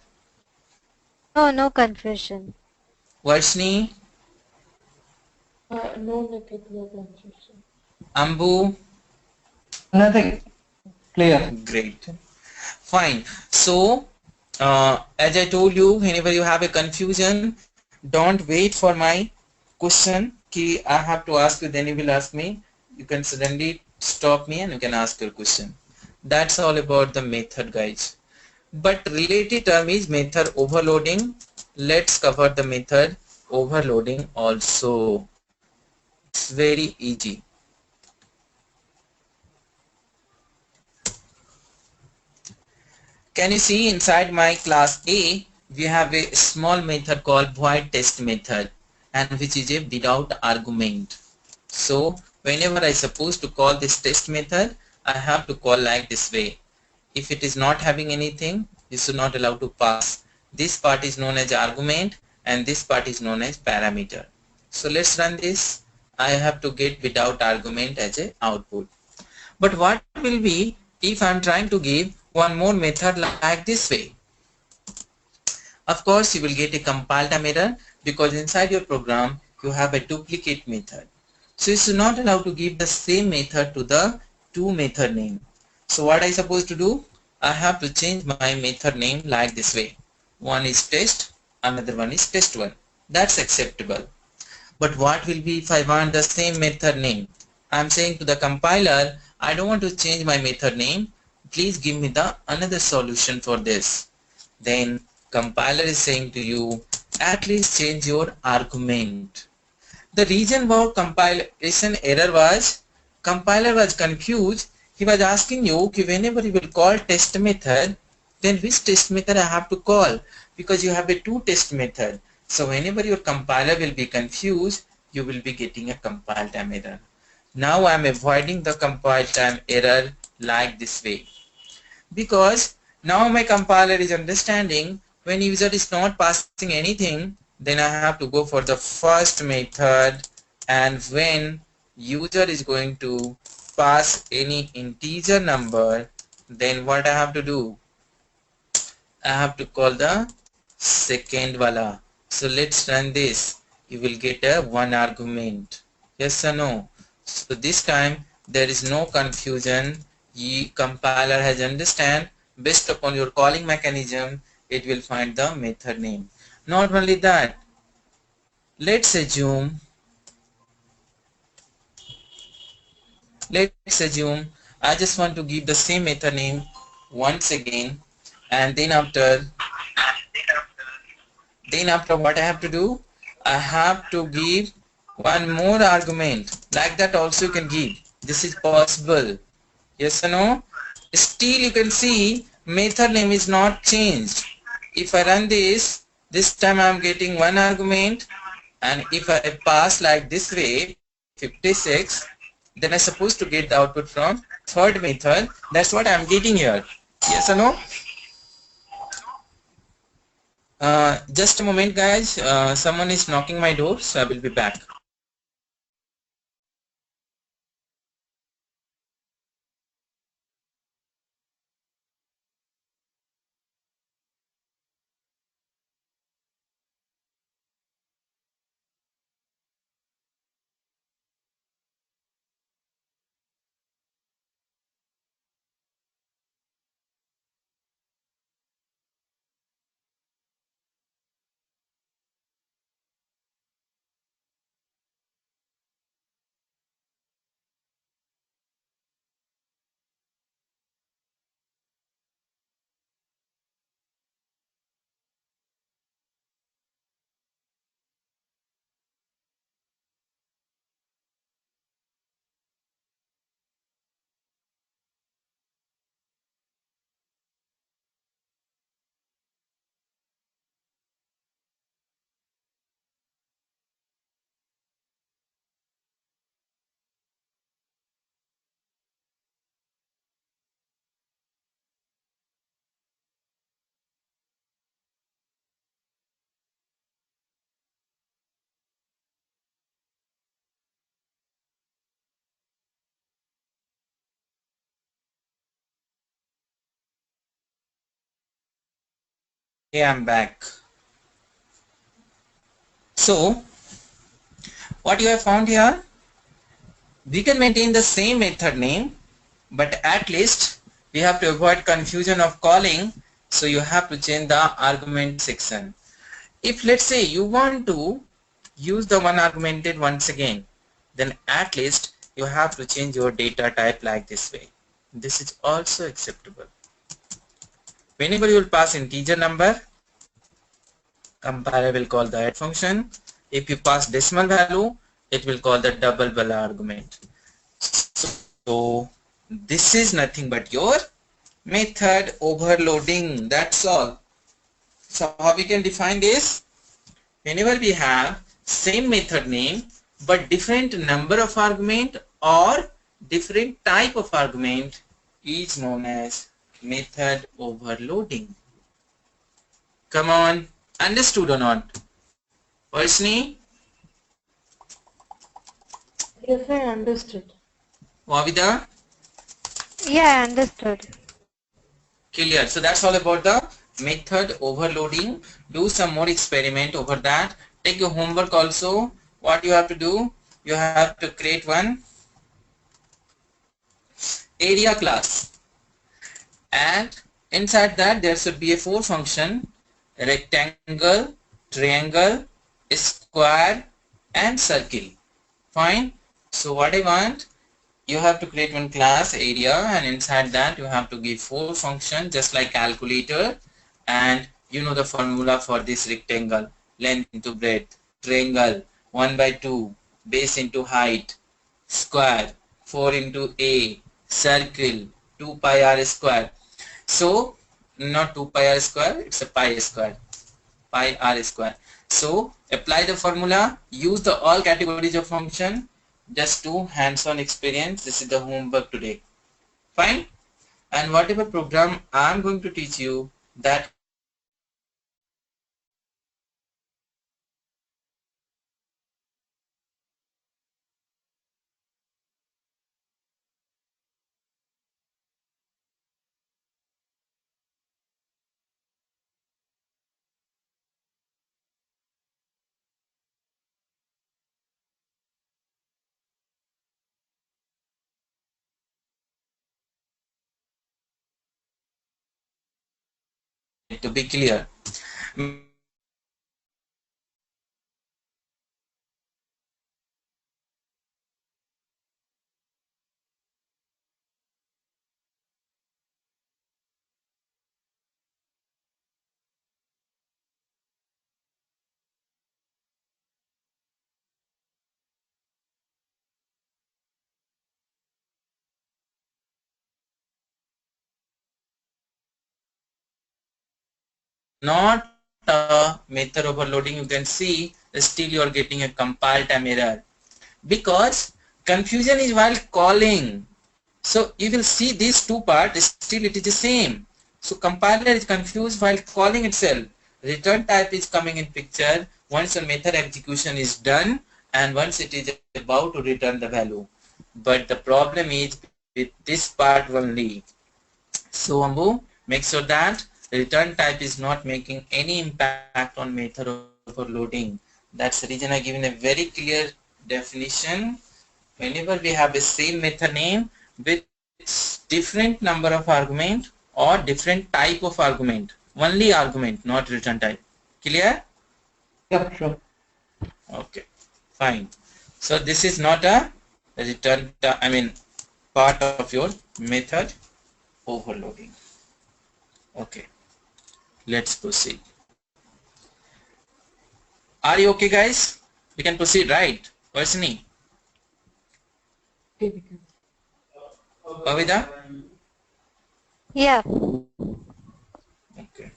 No, no confusion. Varshni, No, Nikit, no confusion. Ambu? Nothing. Clear. Great. Fine. So as I told you, whenever you have a confusion, don't wait for my question ki I have to ask you, then you will ask me. You can suddenly stop me and you can ask your question. That's all about the method, guys. But related term is method overloading. Let's cover the method overloading also. It's very easy. Can you see inside my class A, we have a small method called void test method, and which is a without argument. So whenever I supposed to call this test method, I have to call like this way. If it is not having anything, this is not allowed to pass. This part is known as argument and this part is known as parameter. So let's run this. I have to get without argument as a output. But what will be if I'm trying to give one more method like this way? Of course, you will get a compile time error because inside your program you have a duplicate method. So you should not allow to give the same method to the two method name. So what I supposed to do? I have to change my method name like this way. One is test, another one is test1. That's acceptable. But what will be if I want the same method name? I'm saying to the compiler, I don't want to change my method name. Please give me the another solution for this. Then compiler is saying to you, at least change your argument. The reason for compilation error was, compiler was confused. He was asking you, okay, whenever you will call test method, then which test method I have to call? Because you have a two test method. So whenever your compiler will be confused, you will be getting a compile time error. Now I am avoiding the compile time error like this way. Because now my compiler is understanding when user is not passing anything, then I have to go for the first method, and when user is going to pass any integer number, then what I have to do? I have to call the second wala. So let's run this. You will get a one argument. Yes or no? So this time there is no confusion. The compiler has understand based upon your calling mechanism, it will find the method name. Not only that, let's assume I just want to give the same method name once again, and then after what I have to do? I have to give one more argument. Like that also you can give. This is possible. Yes or no? Still you can see method name is not changed. If I run this time I am getting one argument, and if I pass like this way 56, then I supposed to get the output from third method. That's what I am getting here. Yes or no? Just a moment, guys. Someone is knocking my door, so I will be back. Okay, I'm back. So, what you have found here, we can maintain the same method name, but at least we have to avoid confusion of calling, so you have to change the argument section. If let's say you want to use the one argumented once again, then at least you have to change your data type like this way. This is also acceptable. Whenever you will pass integer number, compiler will call the add function. If you pass decimal value, it will call the double argument. So this is nothing but your method overloading. That's all. So how we can define this? Whenever we have same method name but different number of argument or different type of argument is known as method overloading. Come on, understood or not? Varshney? Yes, I understood. Wavida? Yeah, understood. Clear. So that's all about the method overloading. Do some more experiment over that. Take your homework also. What you have to do? You have to create one area class, and inside that there should be a four function: rectangle, triangle, square, and circle. Fine. So what I want, you have to create one class area, and inside that you have to give four functions just like calculator, and you know the formula for this rectangle: length into breadth, triangle 1 by 2, base into height, square 4 into a, circle 2 pi r square. So not 2 pi r square, it's a pi square, pi r square. So apply the formula, use the all categories of function. Just do hands-on experience. This is the homework today. Fine. And whatever program I'm going to teach you, that to be clear. Not a method overloading, you can see still you are getting a compile time error, because confusion is while calling. So you will see these two parts, still it is the same. So compiler is confused while calling itself. return type is coming in picture once your method execution is done and once it is about to return the value. But the problem is with this part only. So Ambu, make sure that return type is not making any impact on method overloading. That's the reason I given a very clear definition. Whenever we have a same method name with different number of argument or different type of argument, only argument, not return type. Clear? Yeah, sure. Okay, fine. So this is not a return, part of your method overloading. Okay, let's proceed. Are you okay, guys? We can proceed, right? Varsini? Okay, we can. Pavida? Yeah. Okay.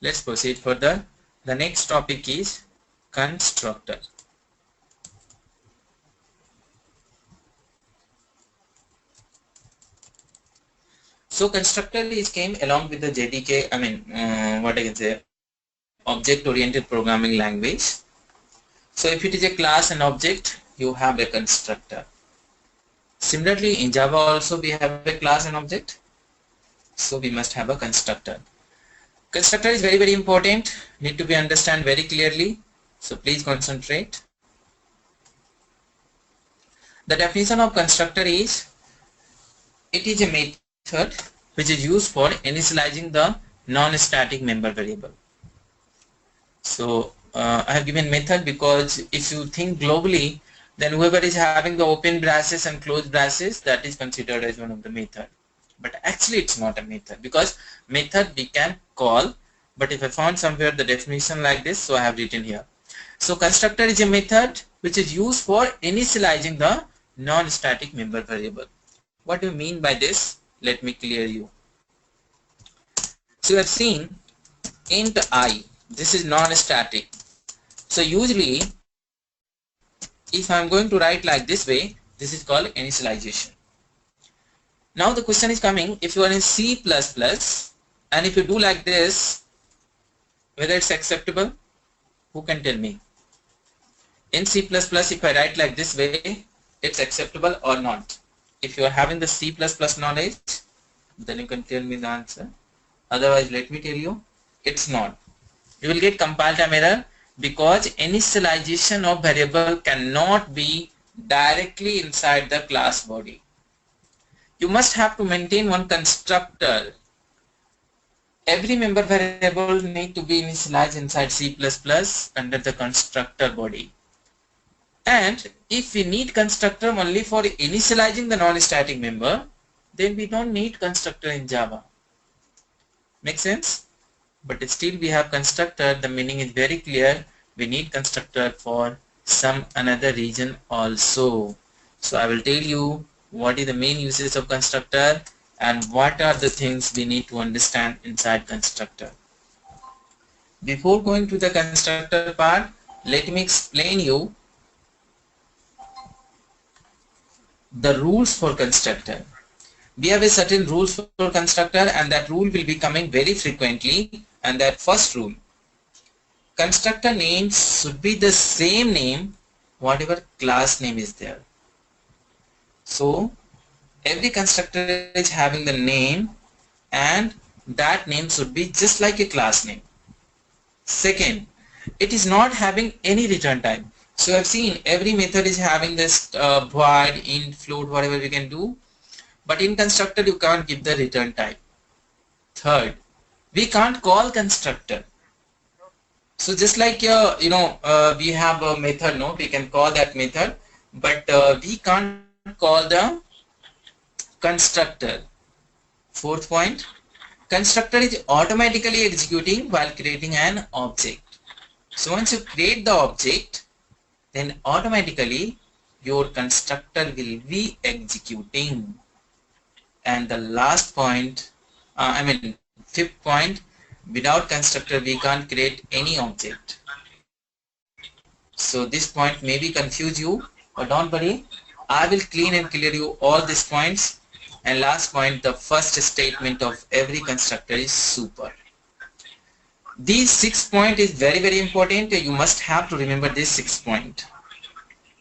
Let's proceed further. The next topic is constructor. So constructor is came along with the JDK, what I can say, object-oriented programming language. So if it is a class and object, you have a constructor. Similarly, in Java also we have a class and object. So we must have a constructor. Constructor is very, very important, need to be understood very clearly. So please concentrate. The definition of constructor is, it is a method which is used for initializing the non-static member variable. So I have given method because if you think globally, then whoever is having the open braces and closed braces, that is considered as one of the method. But actually it's not a method, because method we can call, but if I found somewhere the definition like this, so I have written here. So constructor is a method which is used for initializing the non-static member variable. What do you mean by this? Let me clear you. So you have seen int I, this is non-static. So usually if I am going to write like this way, this is called initialization. Now the question is coming, if you are in C++ and if you do like this, whether it's acceptable? Who can tell me? In C++ if I write like this way, it's acceptable or not? If you are having the C++ knowledge, then you can tell me the answer. Otherwise, let me tell you, it's not. You will get compile time error because initialization of variable cannot be directly inside the class body. You must have to maintain one constructor. Every member variable need to be initialized inside C++ under the constructor body. And if we need constructor only for initializing the non-static member, then we don't need constructor in Java. Make sense? But still we have constructor, the meaning is very clear. We need constructor for some another region also. So I will tell you what is the main uses of constructor and what are the things we need to understand inside constructor. Before going to the constructor part, let me explain you the rules for constructor. We have a certain rules for constructor, and that rule will be coming very frequently. And that first rule, constructor names should be the same name whatever class name is there. So every constructor is having the name and that name should be just like a class name. Second, it is not having any return type. So I've seen every method is having this void, int, float, whatever we can do. But in constructor you can't give the return type. Third, we can't call constructor. So just like we have a method, no, we can call that method, but we can't call the constructor. Fourth point, constructor is automatically executing while creating an object. So once you create the object, then automatically your constructor will be executing. And the last point, fifth point, without constructor we can't create any object. So this point may be confuse you, but don't worry, I will clean and clear you all these points. And last point, the first statement of every constructor is super. These 6 point is very important. You must have to remember this 6 point.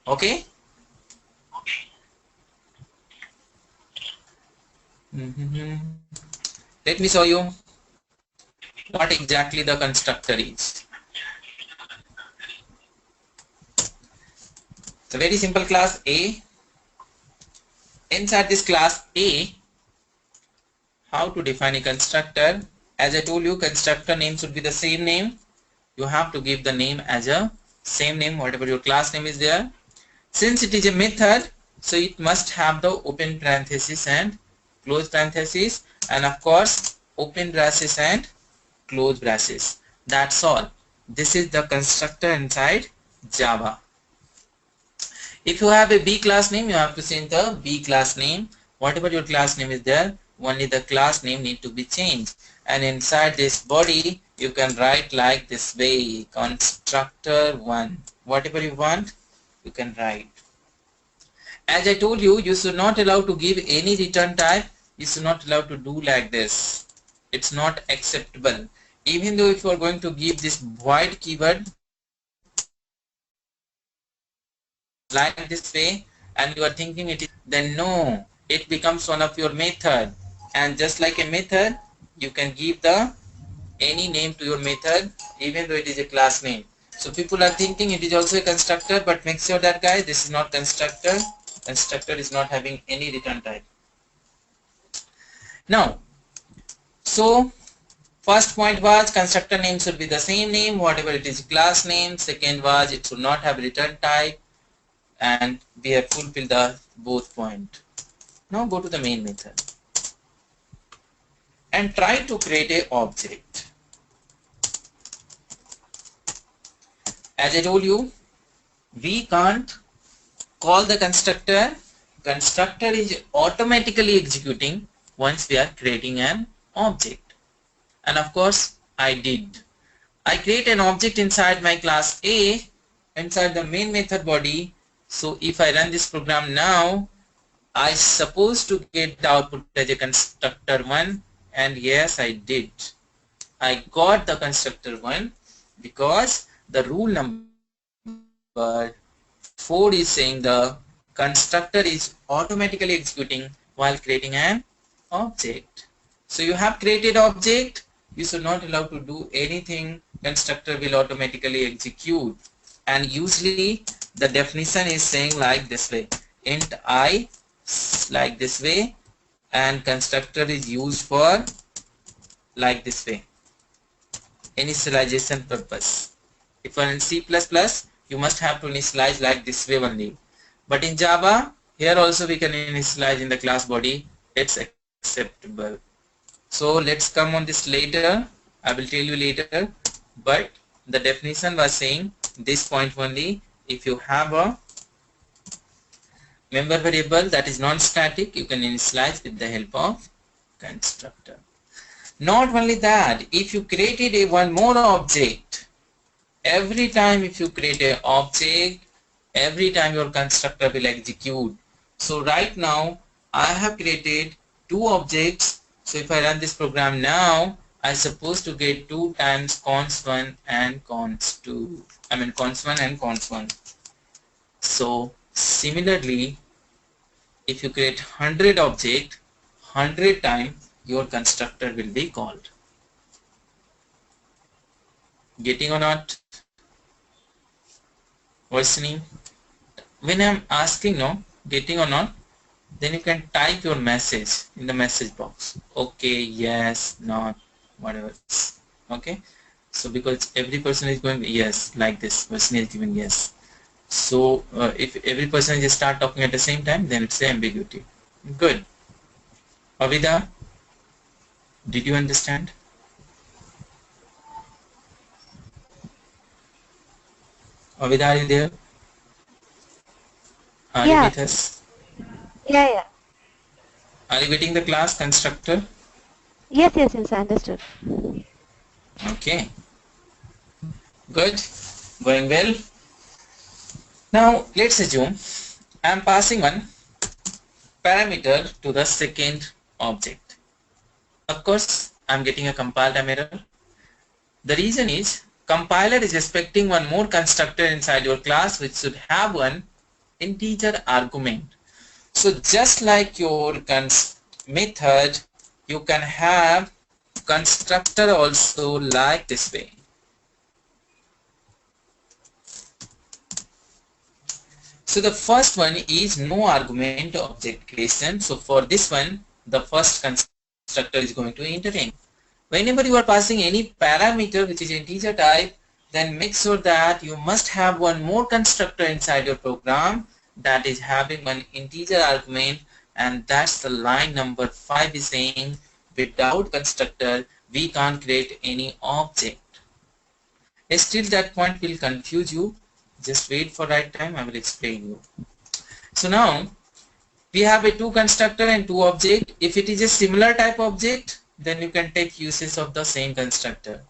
Okay. Let me show you what exactly the constructor is. It's a very simple class A. Inside this class A, how to define a constructor? As I told you, constructor name should be the same name. You have to give the name as a same name, whatever your class name is there. Since it is a method, so it must have the open parenthesis and close parenthesis, and of course open braces and close braces. That's all. This is the constructor inside Java. If you have a B class name, you have to change the B class name. Whatever your class name is there, only the class name need to be changed. And inside this body, you can write like this way, constructor1. Whatever you want, you can write. As I told you, you should not allow to give any return type. You should not allow to do like this. It's not acceptable. Even though if you are going to give this void keyword like this way, and you are thinking it is, then no, it becomes one of your method. And just like a method, you can give the any name to your method, even though it is a class name. So people are thinking it is also a constructor, but make sure that guys, this is not constructor. Constructor is not having any return type. Now, so first point was constructor name should be the same name, whatever it is class name. Second was it should not have return type, and we have fulfilled the both point. Now go to the main method and try to create a object. As I told you, we can't call the constructor. Constructor is automatically executing once we are creating an object. And of course I did. I create an object inside my class A, inside the main method body. So if I run this program now, I supposed to get the output as a constructor1, and yes, I did. I got the constructor1 because the rule number 4 is saying the constructor is automatically executing while creating an object. So you have created object, you should not allow to do anything. Constructor will automatically execute. And usually the definition is saying like this way, int I like this way, and constructor is used for like this way, initialization purpose. If you are in C++, you must have to initialize like this way only. But in Java, here also we can initialize in the class body. It's acceptable. So let's come on this later. I will tell you later. But the definition was saying this point only. If you have a member variable that is non-static, you can initialize with the help of constructor. Not only that, if you created a one more object, every time if you create an object, every time your constructor will execute. So right now I have created two objects. So if I run this program now, I supposed to get 2 times const1 and const2. I mean const1 and const1. So similarly, if you create 100 object, 100 times your constructor will be called. Getting or not? Listening? When I'm asking no, getting or not, then you can type your message in the message box. Okay, yes, not, whatever. Okay. So because every person is going yes like this, person is giving yes. So if every person just start talking at the same time, then it's ambiguity. Good. Avida, did you understand? Avida, are you there? Are you with us? Yeah. Are you getting the class constructor? Yes, I understood. Okay. Good. Going well. Now let's assume I am passing one parameter to the second object. Of course, I am getting a compile time error. The reason is compiler is expecting one more constructor inside your class which should have one integer argument. So just like your method, you can have constructor also like this way. So the first one is no argument object creation. So for this one, the first constructor is going to enter in. Whenever you are passing any parameter which is integer type, then make sure that you must have one more constructor inside your program that is having one integer argument, and that's the line number 5 is saying without constructor we can't create any object. Still that point will confuse you. Just wait for right time, I will explain you. So now we have a two constructor and two object. If it is a similar type object, then you can take uses of the same constructor.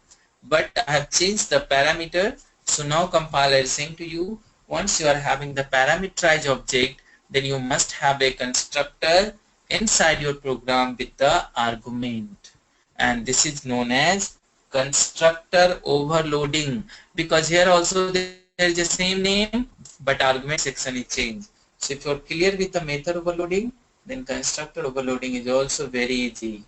But I have changed the parameter. So now compiler is saying to you, once you are having the parameterized object, then you must have a constructor inside your program with the argument. And this is known as constructor overloading, because here also there is the same name but argument section is changed. So if you are clear with the method overloading, then constructor overloading is also very easy.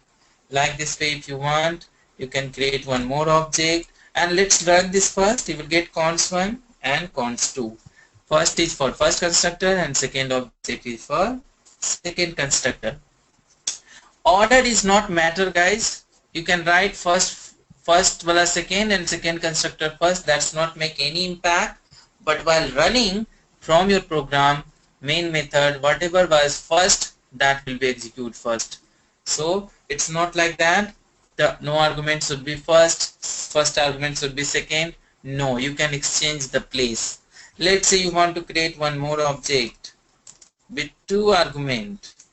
Like this way, if you want, you can create one more object, and let's run this first. You will get cons1 and cons2. First is for first constructor and second object is for second constructor. Order is not matter, guys. You can write first wala second and second constructor first. That's not make any impact. But while running from your program, main method, whatever was first, that will be executed first. So it's not like that. The no argument should be first argument should be second. No, you can exchange the place. Let's say you want to create one more object with two arguments.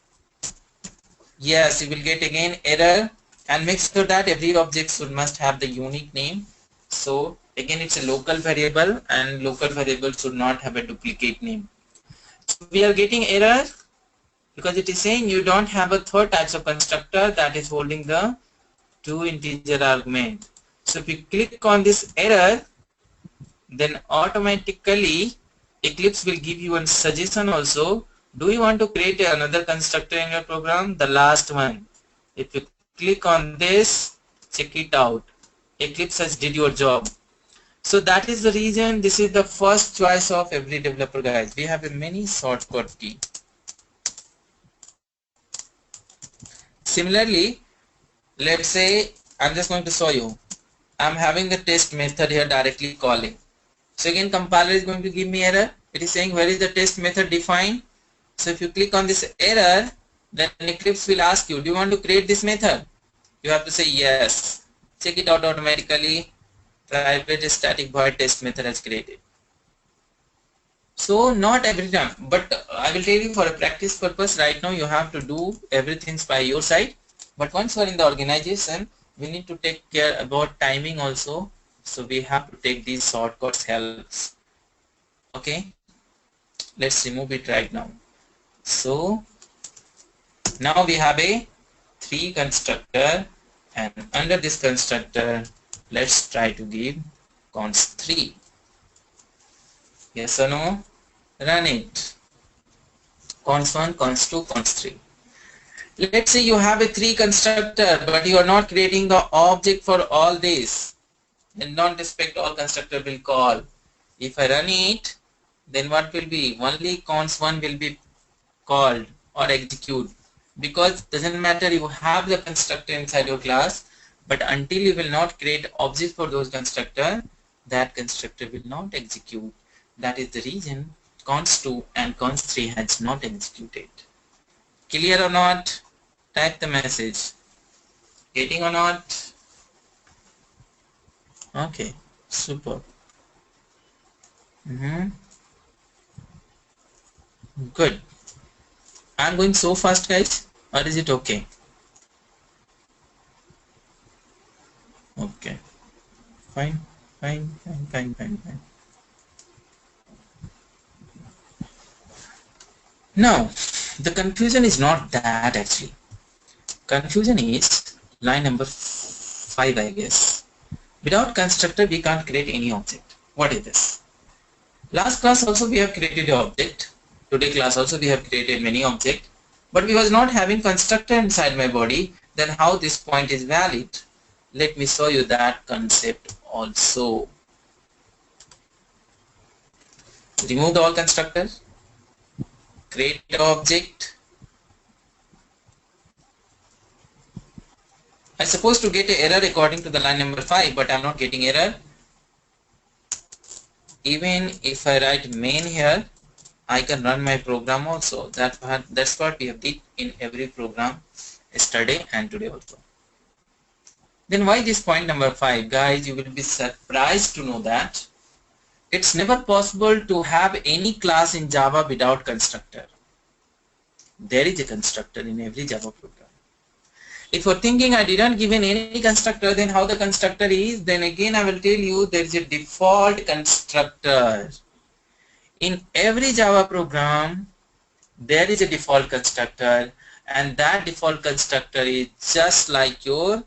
Yes, you will get again error, and make sure that every object must have the unique name. So again, it's a local variable, and local variable should not have a duplicate name. So we are getting error because it is saying you don't have a third type of constructor that is holding the two integer argument. So if you click on this error, then automatically Eclipse will give you a suggestion also. Do you want to create another constructor in your program? The last one. If you click on this, check it out. Eclipse has did your job. So that is the reason this is the first choice of every developer, guys. We have a many shortcut key. Similarly, let's say I'm just going to show you. I'm having the test method here directly calling. So again, compiler is going to give me error. It is saying where is the test method defined. So if you click on this error, then Eclipse will ask you, do you want to create this method? You have to say yes. Check it out automatically. Private static void test method has created. So not every time, but I will tell you for a practice purpose right now you have to do everything by your side. But once you are in the organization, we need to take care about timing also. So we have to take these shortcuts helps. Okay, let's remove it right now. So now we have a 3 constructor, and under this constructor let's try to give cons3. Yes or no? Run it. Cons1, cons2, cons3. Let's say you have a 3 constructor, but you are not creating the object for all this. Then don't expect all constructor will call. If I run it, then what will be? Only cons1 will be called or execute, because it doesn't matter you have the constructor inside your class, but until you will not create object for those constructor, that constructor will not execute. That is the reason cons2 and cons3 has not executed. Clear or not? Type the message. Getting or not? Okay, super. Good. I'm going so fast, guys, or is it okay? Okay, fine. Now, the confusion is not that actually. Confusion is line number 5, I guess. Without constructor, we can't create any object. What is this? Last class also we have created an object. Today class also we have created many objects. But we was not having constructor inside my body. Then how this point is valid? Let me show you that concept also. Remove all constructors. Create an object. I'm supposed to get an error according to the line number 5, but I'm not getting error. Even if I write main here, I can run my program also. That's what we have did in every program yesterday and today also. Then why this point number 5? Guys, you will be surprised to know that it's never possible to have any class in Java without constructor. There is a constructor in every Java program. If you're thinking I didn't give in any constructor, then how the constructor is, then again I will tell you there is a default constructor. In every Java program, there is a default constructor, and that default constructor is just like your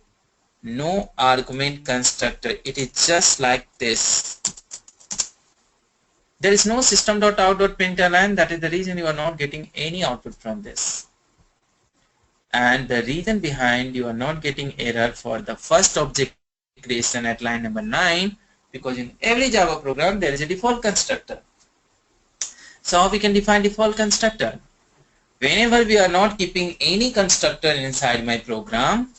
no argument constructor. It is just like this. There is no system.out.println. That is the reason you are not getting any output from this. And the reason behind you are not getting error for the first object creation at line number 9, because in every Java program there is a default constructor. So how we can define default constructor? Whenever we are not keeping any constructor inside my program,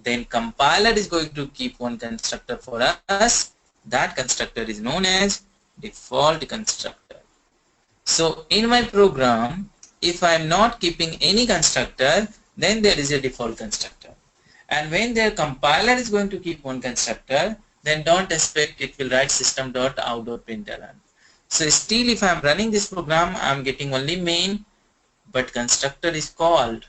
then compiler is going to keep one constructor for us. That constructor is known as default constructor. So in my program, if I am not keeping any constructor, then there is a default constructor. And when their compiler is going to keep one constructor, then don't expect it will write system.out.println. So still if I am running this program, I am getting only main, but constructor is called.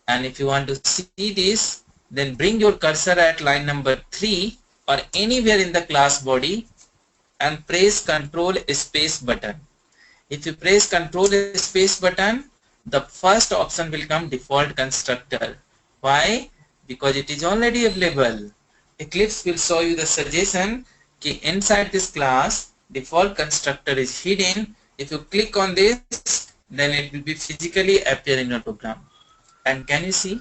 And if you want to see this, then bring your cursor at line number 3 or anywhere in the class body and press Ctrl space button. If you press Ctrl space button, the first option will come default constructor. Why? Because it is already available. Eclipse will show you the suggestion that inside this class default constructor is hidden. If you click on this, then it will be physically appear in your program. And can you see?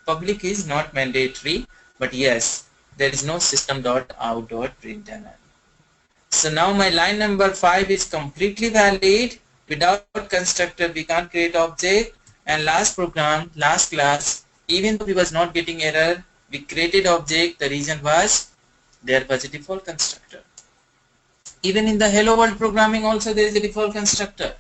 Public is not mandatory, but yes, there is no system.out.println. So now my line number 5 is completely valid. Without constructor we can't create object. And last program, last class, even though we was not getting error, we created object. The reason was there was a default constructor. Even in the hello world programming also there is a default constructor.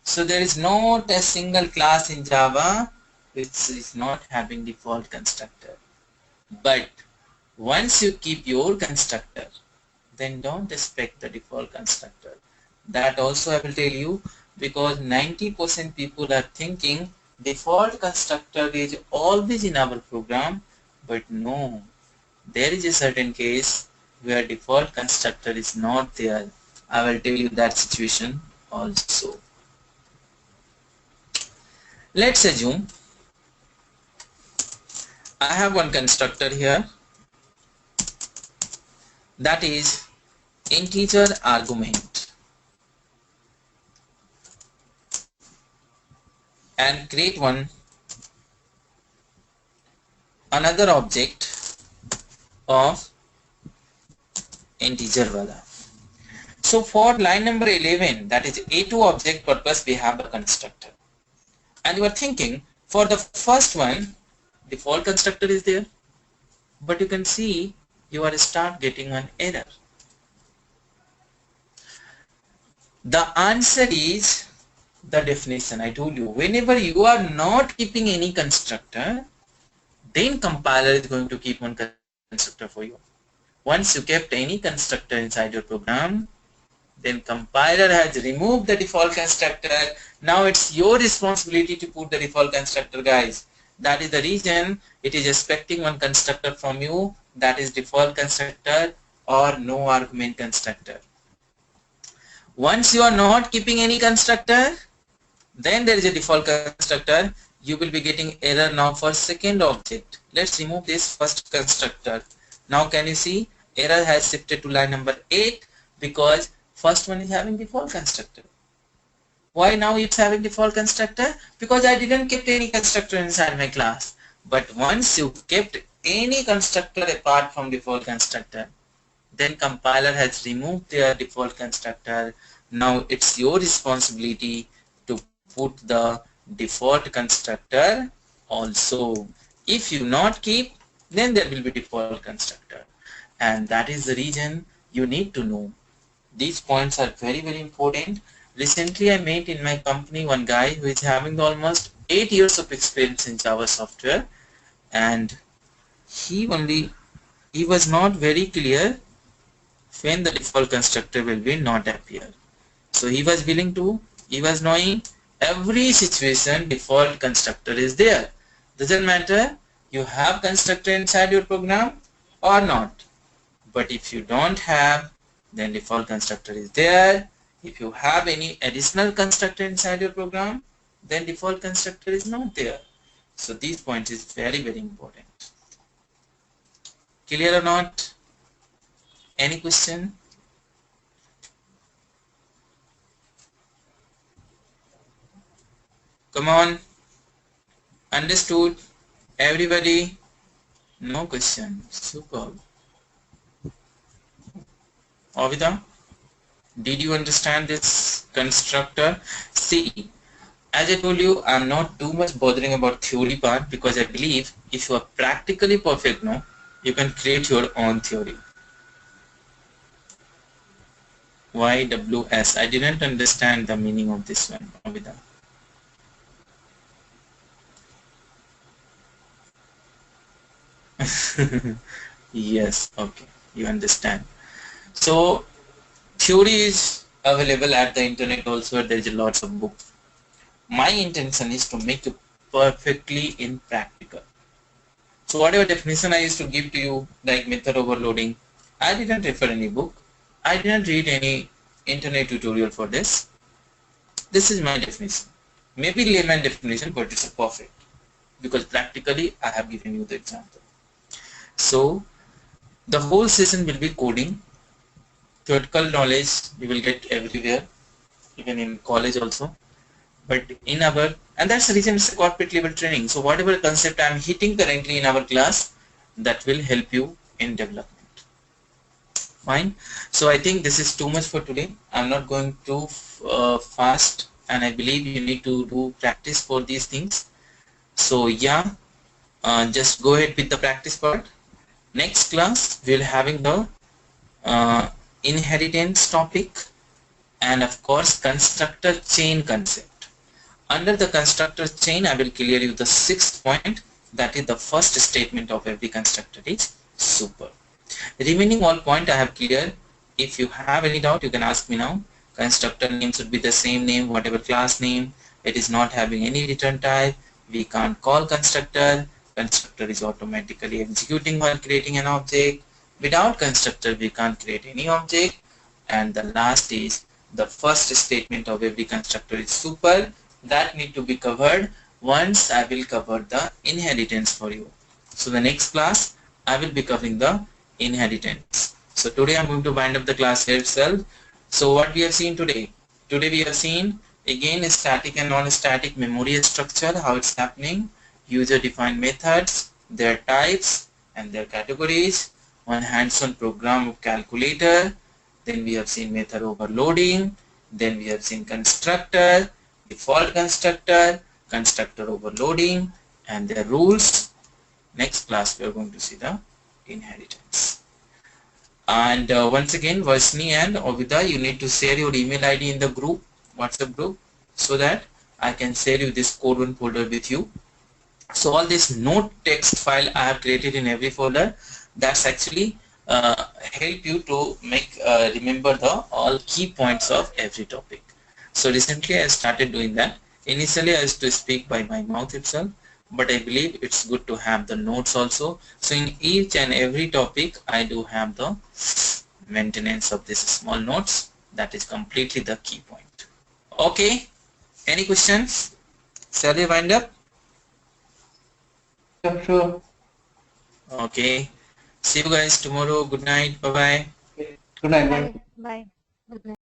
So there is not a single class in Java which is not having default constructor. But once you keep your constructor, then don't expect the default constructor. That also I will tell you, because 90% people are thinking default constructor is always in our program, but no, there is a certain case where default constructor is not there. I will tell you that situation also. Let's assume I have one constructor here, that is integer argument, and create another object of integer wala. So for line number 11, that is A2 object purpose, we have a constructor. And you are thinking for the first one, default constructor is there, but you can see you are start getting an error. The answer is the definition. I told you, whenever you are not keeping any constructor, then compiler is going to keep one constructor for you. Once you kept any constructor inside your program, then compiler has removed the default constructor. Now it's your responsibility to put the default constructor, guys. That is the reason it is expecting one constructor from you, that is default constructor or no argument constructor. Once you are not keeping any constructor, then there is a default constructor. You will be getting error now for second object. Let's remove this first constructor. Now can you see Error has shifted to line number 8 because first one is having default constructor. Why now it's having default constructor? Because I didn't keep any constructor inside my class. But once you kept any constructor apart from default constructor, then compiler has removed their default constructor. Now it's your responsibility to put the default constructor also. If you not keep, then there will be default constructor, and that is the reason you need to know. These points are very important. Recently I met in my company one guy who is having almost 8 years of experience in Java software, and he was not very clear when the default constructor will be not appear. So he was knowing every situation default constructor is there. Doesn't matter you have constructor inside your program or not. But if you don't have, then default constructor is there. If you have any additional constructor inside your program, then default constructor is not there. So these points is very important. Clear or not? Any question? Come on. Understood? Everybody? No question. Superb. Avida, did you understand this constructor? See, as I told you, I'm not too much bothering about theory part because I believe if you are practically perfect now, you can create your own theory. YWS. I didn't understand the meaning of this one, Avida. Yes, okay, you understand. So theory is available at the internet also. There is lots of books. My intention is to make it perfectly in practical. So whatever definition I used to give to you, like method overloading, I didn't refer any book. I didn't read any internet tutorial for this. This is my definition. Maybe layman definition, but it's perfect because practically I have given you the example. So the whole session will be coding. Theoretical knowledge you will get everywhere, even in college also. But in our, and that's the reason it's a corporate level training. So whatever concept I am hitting currently in our class, that will help you in development. Fine. So I think this is too much for today. I'm not going too fast, and I believe you need to do practice for these things. So yeah, just go ahead with the practice part. Next class we'll having the inheritance topic, and of course constructor chain concept. Under the constructor chain I will clear you the 6th point, that is the first statement of every constructor is super. Remaining all point I have cleared. If you have any doubt you can ask me now. Constructor name should be the same name whatever class name. It is not having any return type. We can't call constructor. Constructor is automatically executing while creating an object. Without constructor we can't create any object. And the last is the first statement of every constructor is super. That need to be covered once I will cover the inheritance for you. So the next class I will be covering the inheritance. So today I'm going to wind up the class here itself. So what we have seen today? Today we have seen again static and non-static memory structure, how it's happening, user defined methods, their types and their categories, one hands-on program of calculator, then we have seen method overloading, then we have seen constructor, default constructor, constructor overloading and their rules. Next class we are going to see the inheritance. And once again Varsni and Ovida, you need to share your email ID in the group, WhatsApp group, so that I can share you this code one folder with you. So all this note text file I have created in every folder, that's actually help you to make remember the all key points of every topic. So recently I started doing that. Initially I used to speak by my mouth itself, but I believe it's good to have the notes also. So in each and every topic I do have the maintenance of this small notes. That is completely the key point. Okay, any questions? Shall we wind up? Yeah, sure. Okay, See you guys tomorrow. Good night. Bye bye. Good night. Bye. Bye. Good night.